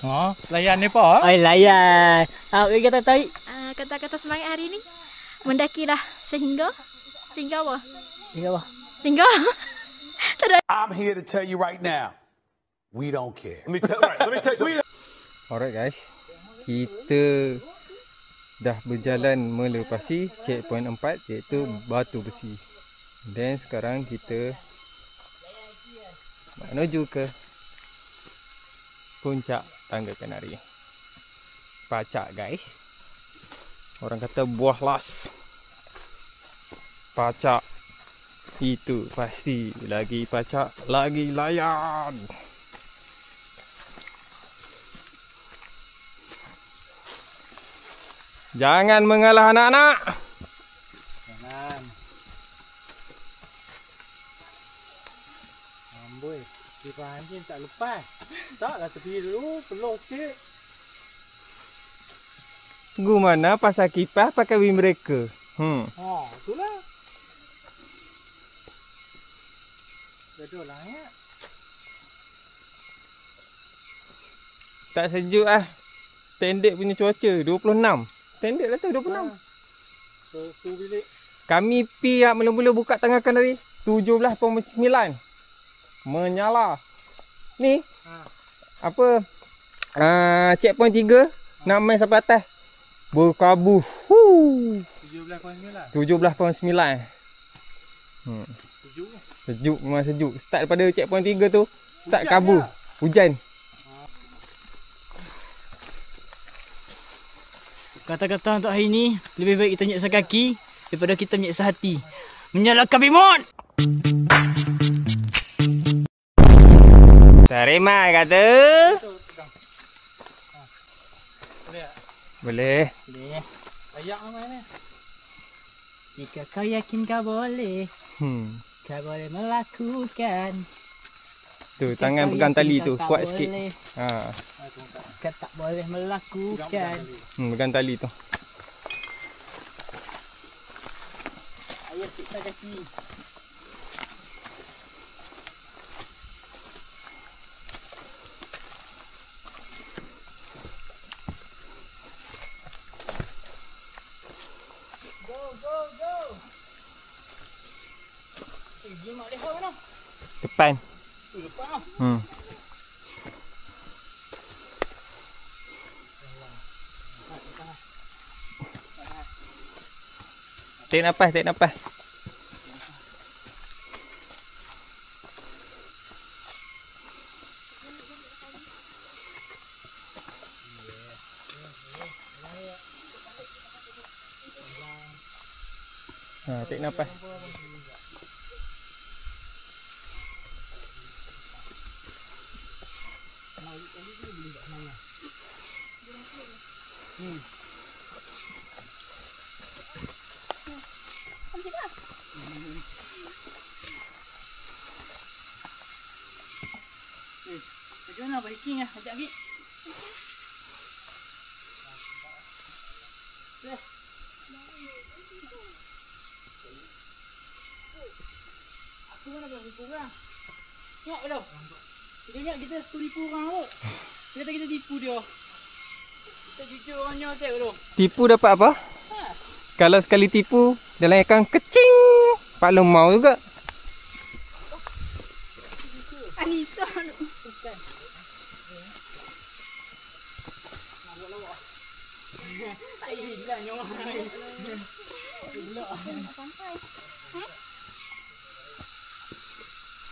Oh, layan ni pa. Oh layan. Apa kata tarik? Kata-kata semangat hari ni. Mendakilah sehingga apa? Sehingga apa? Sehingga. I'm here to tell you right now, we don't care. Let me tell you. Alright guys. Kita dah berjalan melepasi checkpoint 4 iaitu Batu Besi. Dan sekarang kita menuju ke puncak Tangga Kenari. Pacak guys. Orang kata buah las. Pacak. Itu pasti lagi pacak, lagi layan. Jangan mengalah anak-anak. Jangan. Amboi, kipas anjing tak lepas. Taklah tepi dulu, peluh sikit. Tunggu mana pasal kipas pakai windbreaker. Oh, itulah. Betul lah ya. Tak sejuk ah. Standard punya cuaca 26. Standard lah tu 26. Suhu bilik. Kami pi mula-mula buka Tangga Kenari 17.9. Menyala. Ni. Apa? Checkpoint 3 nak main sampai atas. Berkabuh. 17.9. 17.9. Sejuk. Sejuk, memang sejuk. Start daripada checkpoint 3 tu, start kabur. Hujan. Kata-kata untuk hari ni, lebih baik kita menyeksa kaki daripada kita menyeksa hati. Menyalakan bimot! Terima kata. Boleh. Boleh. Ayak nama ni. Jika kau yakin kau boleh, kau boleh melakukan. Tu, tangan pegang tali tu, kuat sikit. Boleh. Kau tak boleh melakukan. Pegang tali tu. Ayo siksa kaki. Depan. Tarik nafas. Tarik nafas. Macam mana biking ah? Ajak pergi. Aku Tipu mana boleh tipu orang. Tengok dah. Dia ingat kita tipu orang kot. Dia kata kita tipu dia. Kita jujur orangnya tengok tu. Tipu dapat apa? Kalau sekali tipu, dalam akaun kecing. Pak lemau juga. Anissa. Tak hilang nyawa.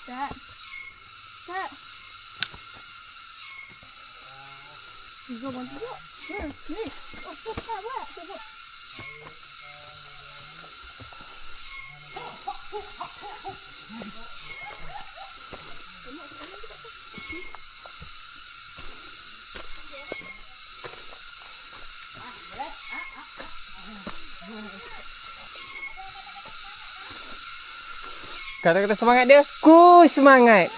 Tak. Tak. Tiga bantu tak? Ni. Oh, tak buat. Tak buat. Kata-kata semangat dia, ku semangat.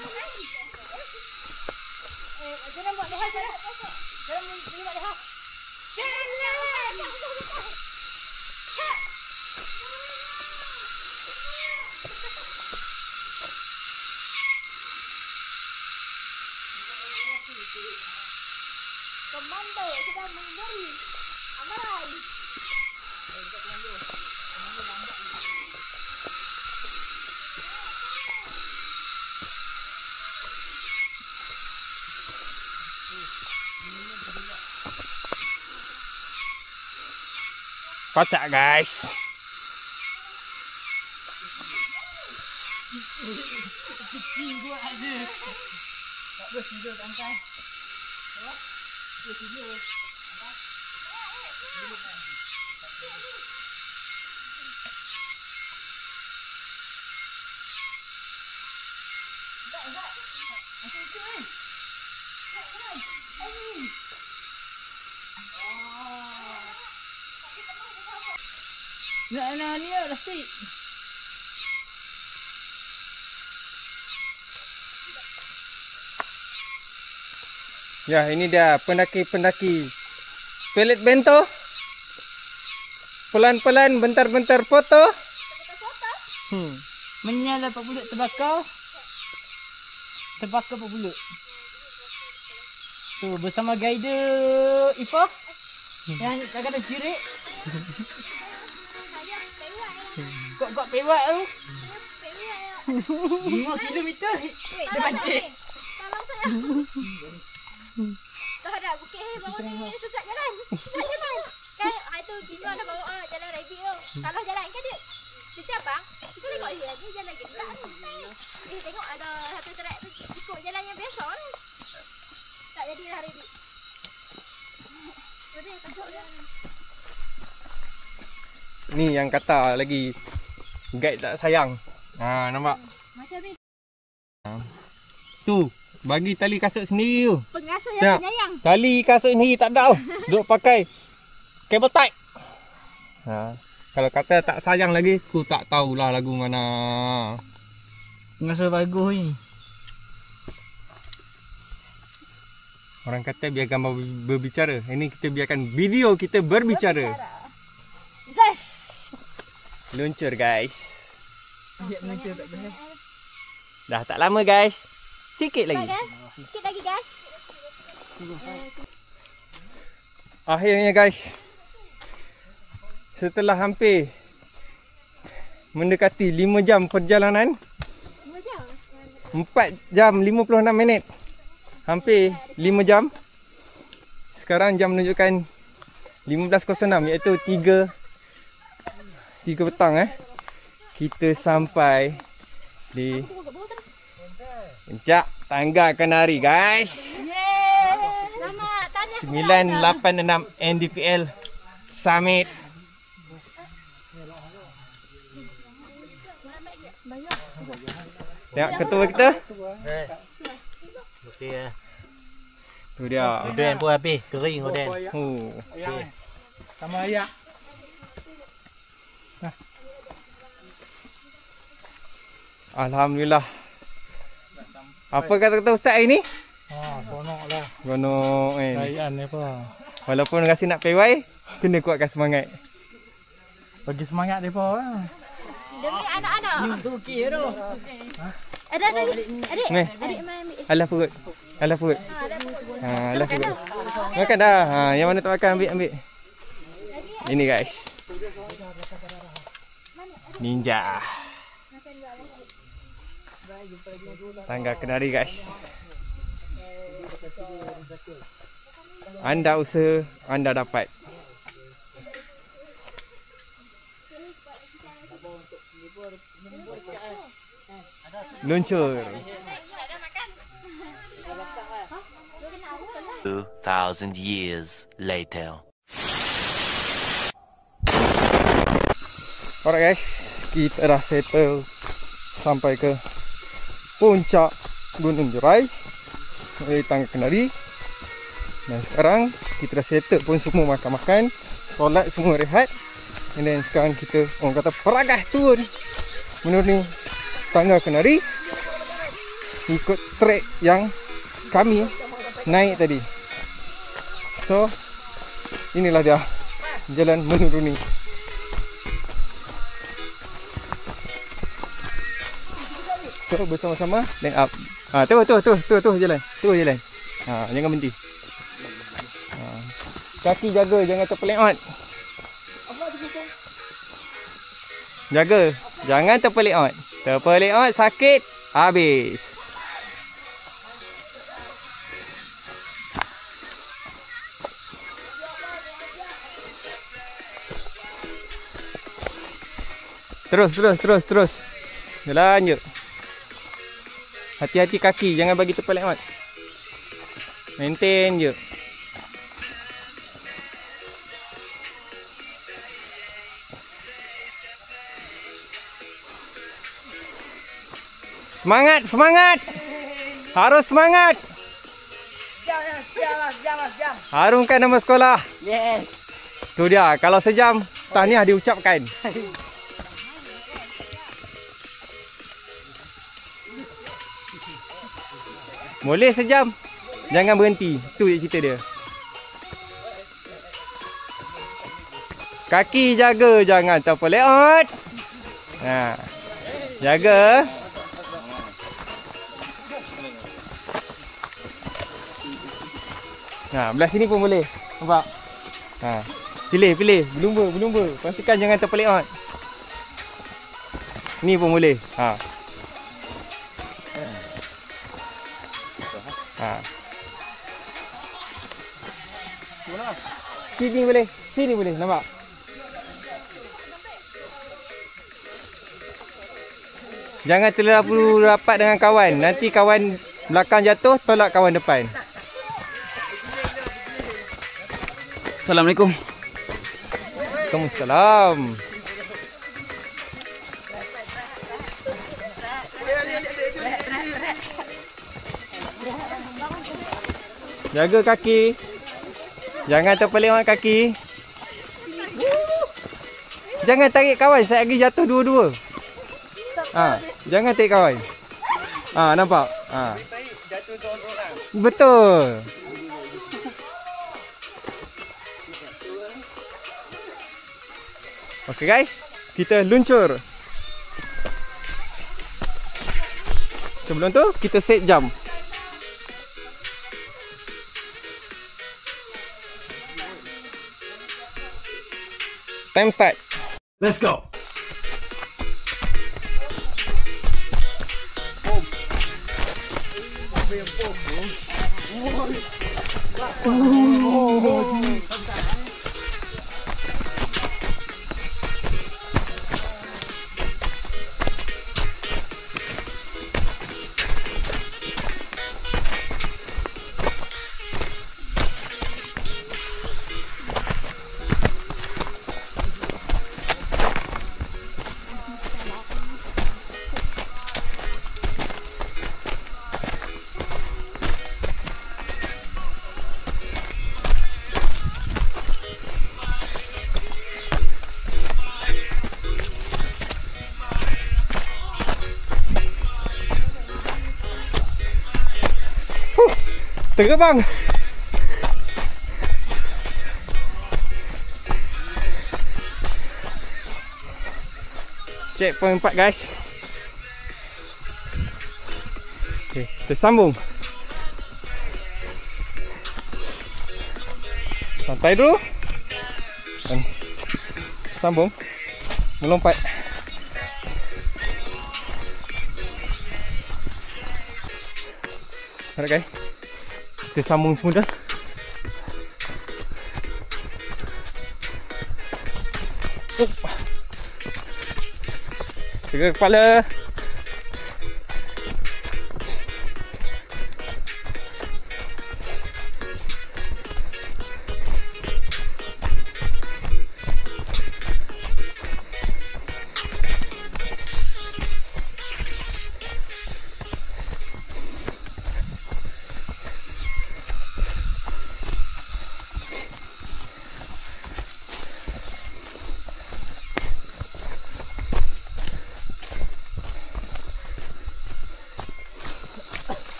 Jangan buat leha, jangan buat leha. Komando sedang memberi amaran. Kocak guys. Tipu ada. Tak boleh tidur santai. Apa? Tidur. Nak ni lah plastik. Ya, ini dia pendaki-pendaki pelet bento. Pelan-pelan, bentar-bentar foto. Menyala Pak Bulut terbakar. Terbakar Pak Bulut. Tu bersama guider Ifah. Yang kadang-kadang cirit. Kok pewak tu. 5 kilometer dia pancit. Tolong saya. Tak ada bukit bawah ni sesat jalan. Sesat jalan. Kan hari tu Kino ada bawa jalan rabbit tu. Salah jalan kan dia. Dia cabang. Kita tengok dia jalan gerak ni. Tengok ada satu track tu ikut jalan yang biasa ni. Tak jadilah rabbit. Dia takut dia. Ni yang kata lagi guide tak sayang. Ha, nampak? Macam ni. Tu, bagi tali kasut sendiri tu. Pengasuh yang penyayang. Tali kasut sendiri tak ada tau. Duk pakai cable tie. Ha, kalau kata tak sayang lagi, aku tak tahulah lagu mana. Pengasuh bagus ni. Orang kata biar gambar berbicara. Ini kita biarkan video kita berbicara. Zas. Luncur guys. Dia meluncur tak boleh. Dah tak lama guys. Sikit lagi. Sikit lagi guys. Akhirnya guys. Setelah hampir mendekati 5 jam perjalanan. 4 jam 56 minit. Hampir 5 jam. Sekarang jam menunjukkan 15.06 iaitu 3 petang kita sampai di puncak Tangga Kenari guys. Selamat 986 NDPL Summit. Tengok ketua kita. Okey ya. Tu dia. Hoden pun habis, kering hoden. Okey. Sama ayak. Alhamdulillah. Apa kata-kata ustaz hari ni? Sonok lah. Gonok Sayaan ni apa? Walaupun rasa nak PY, kena kuatkan semangat. Bagi semangat mereka lah. Demi anak-anak. Ni untuk okey tu. Ada adik. Ni. Adik mai ambil. Alah perut. Alah perut. Ha, alah perut. Makan dah. Ha, yang mana tak makan ambil. Ini guys. Ninja. Tangga kenari guys. Anda usaha, anda dapat. Luncur. 2,000 years later. Alright guys, kita dah settle sampai ke puncak Gunung Jerai dari Tangga Kenari. Dan sekarang kita dah settle pun semua makan-makan, solat semua rehat. And then sekarang kita orang kata peragah turun menuruni Tangga Kenari, ikut trek yang kami naik tadi. So inilah dia jalan menuruni. So bersama-sama dan up. Tu jalan. Tu jalan. Jangan berhenti. Kaki jaga jangan terpeleot. Jaga, jangan terpeleot. Terpeleot sakit habis. Terus. Jalan je. Hati-hati kaki, jangan bagi terpeleot. Maintain je. Semangat. Harus semangat. Jam. Harumkan nama sekolah. Yes. Tu dia, kalau sejam tahniah diucapkan. Boleh sejam. Jangan berhenti. Tu je cerita dia. Kaki jaga, jangan terpeleot. Jaga. Belah sini pun boleh. Nampak? Pilih. Berlumba. Pastikan jangan terpeleot. Ni pun boleh. Sini boleh. Nampak? Jangan terlalu rapat dengan kawan. Nanti kawan belakang jatuh, tolak kawan depan. Assalamualaikum. Waalaikumsalam. Jaga kaki. Jangan terpeleot kaki. Jangan tarik kawan, saya lagi jatuh dua-dua. Jangan tarik kawan. Nampak? Betul. Okey guys, kita luncur. Sebelum tu kita set jam. Time start. Let's go. Terbang. Checkpoint 4 guys. Okay, kita sambung. Santai dulu. Dan sambung. Melompat. Alright guys. Kita sambung semula. Jaga kepala.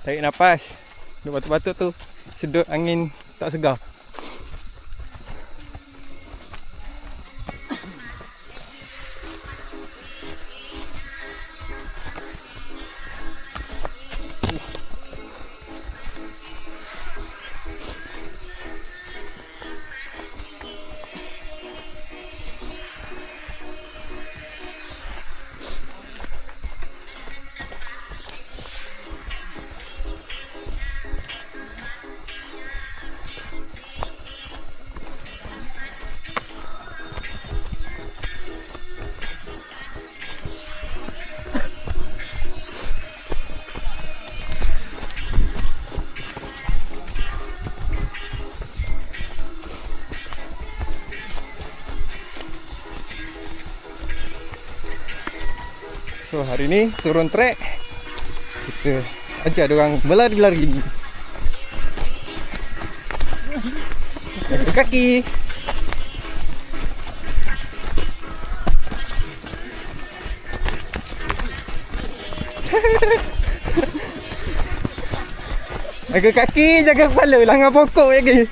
Tarik nafas. Duk batuk-batuk tu sedut angin tak segar. So hari ni turun trek, kita ajar diorang berlari-lari. Jaga kaki. Jaga kaki, jaga kepala, langgar pokok lagi.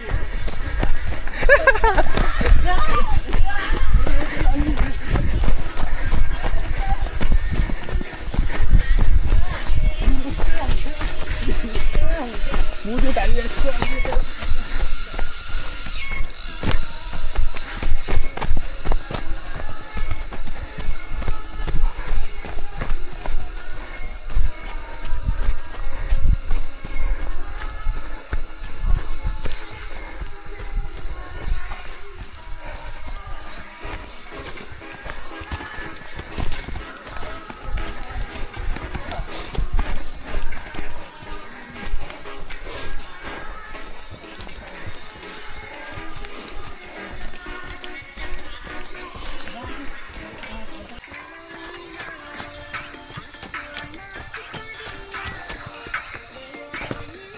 Mudah tak ada kuat.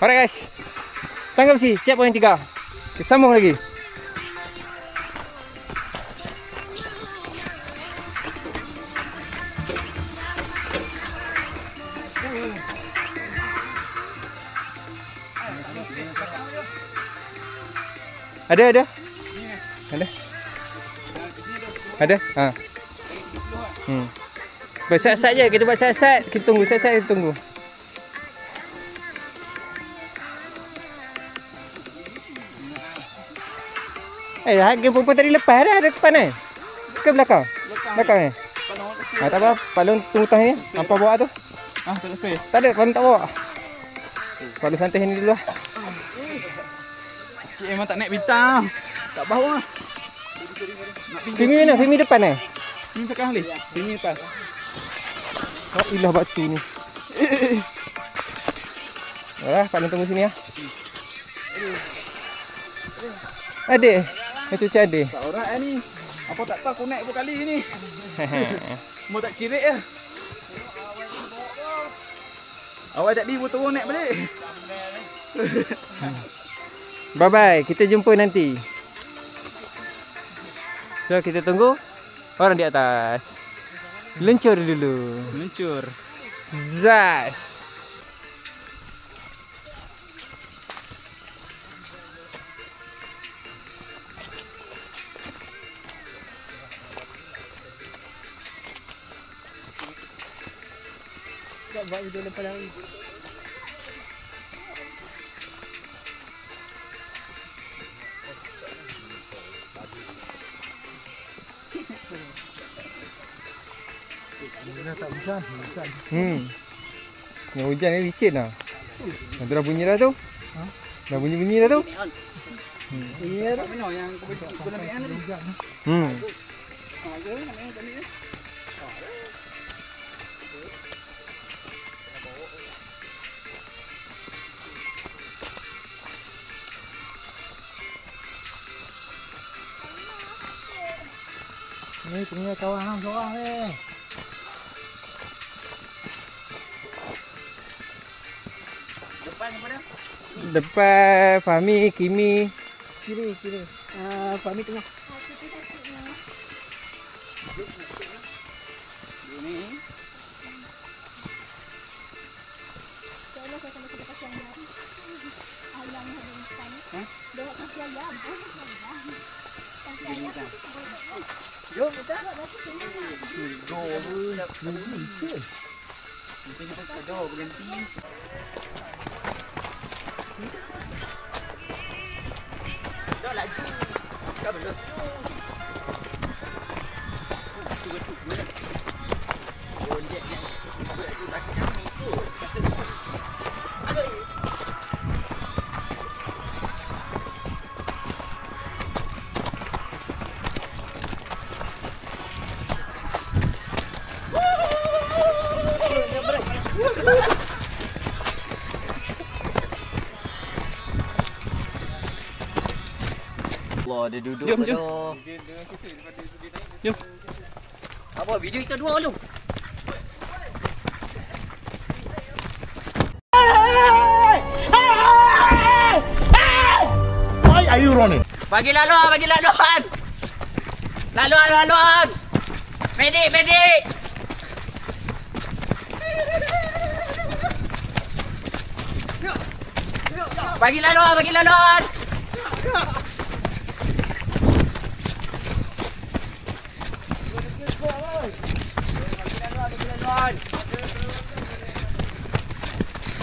Alright guys, tangkap si checkpoint 3. Kita sambung lagi. Ada. Ada. Ha. Bersat-sat je, kita buat sat-sat. Kita tunggu, sat-sat kita tunggu. Harga perempuan tadi lepas dah ada depan ni. Ke belakang? Belakang ni. Tak apa, Pak Long tunggu tang ni. Hampa bawa tu. Tak nak spray. Tak ada, Pak Long tak bawa. Pak Long santai ni dulu lah. Memang tak naik bintang. Tak bawah. Fimi mana? Fimi depan ni. Ini sekarang ni. Ini depan. Oh, ilah batu ni. Yalah, Pak Long tunggu sini lah. Adik. Macam adik. Tak orang ni. Apa tak tahu aku naik berapa kali ni. Mau tak cirit je. Awal tadi pun turun naik balik. Bye-bye. Kita jumpa nanti. So, kita tunggu orang di atas. Lencur dulu. Meluncur. Zas. Tak buat video lepas lari. Tak hujan. Yang hujan ni licin lah. Nanti dah bunyi dah tu. Dah bunyi-bunyi dah tu. Iya tak benar yang kau nak main tadi. Ni tengah kawan hang seorang ni. Depan Fahmi, Kimi. Kiri. Fahmi tengah. Jom kita. Allah, dia duduk Jom. Jom. Apa video kita dua dulu. Why are you running? Bagi laluan. Laluan. Medik. Bagi laluan.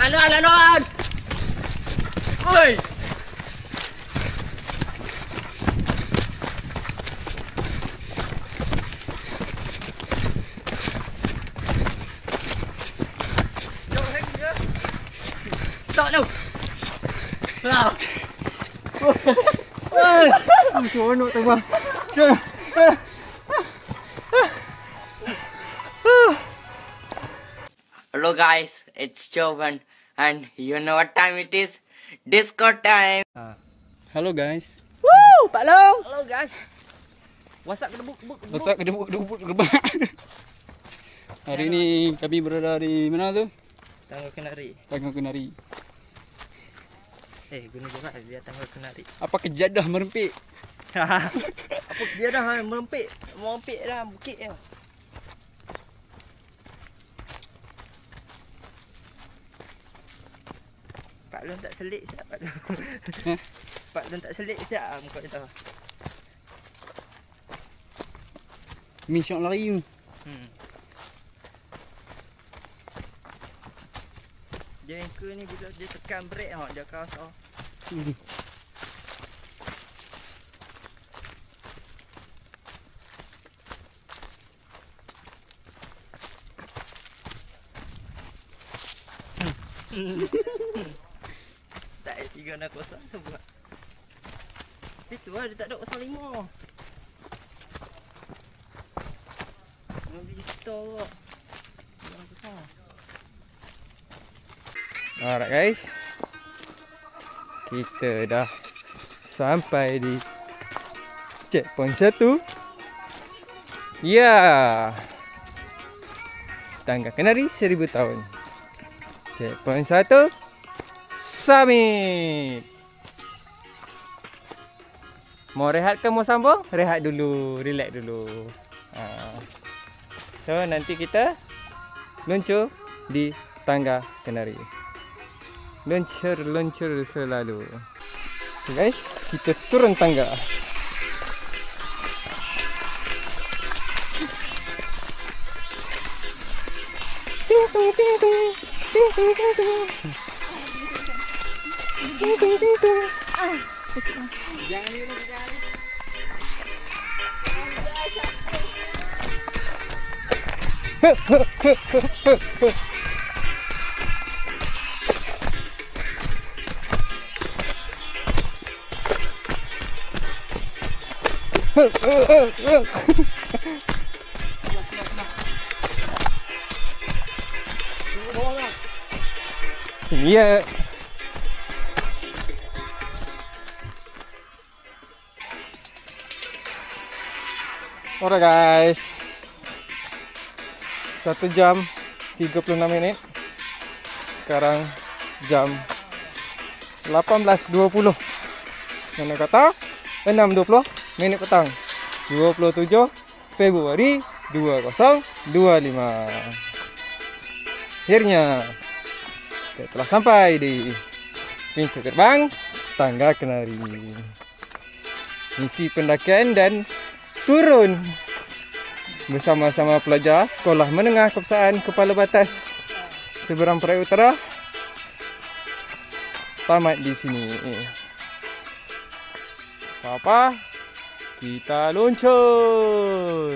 Laluan. Oi. Tak lu. Seronok tu bang. Hello guys, it's Jovan and you know what time it is? Disco time. Hello guys. Woo, Pak Long. Hello guys. What's up gedebuk? Masak gedebuk gerbang. Hari ni kami berada di mana tu? Tangga Kenari. Tangga Kenari. Gunung Jerat dia Tangga Kenari. Apa kejadah merempik? Apa dia dah merempik dah bukit dia. Pak Long tak selit siap Pak Long. Pak Long tak selit siap muka dia tahu. Min syok lari tu. Dia anchor ni bila dia tekan brake dia kasar. Tak ada 3.0 tu buat. Itu lah, dia tak ada 05. Mobil store kok. Alright guys, kita dah sampai di checkpoint 1. Ya, Tangga Kenari 1000 tahun. Checkpoint 1 summit. Mau rehat ke mau sambung? Rehat dulu, relax dulu. So nanti kita luncur di Tangga Kenari. Luncur selalu. So guys, kita turun tangga. Ting tung ting tung. Ting tung ting tung. Ting tung ting tung. Jangan ni, jangan ni. Ya. Alright guys, 1 jam 36 minit. Sekarang jam 18.20. Mana kata 6.20 minit petang, 27 Februari 2025. Akhirnya kita telah sampai di pintu gerbang Tangga Kenari. Misi pendakian dan turun bersama-sama pelajar Sekolah Menengah Kepeksaan Kepala Batas Seberang Perai Utara tamat di sini. Apa? Kita luncur.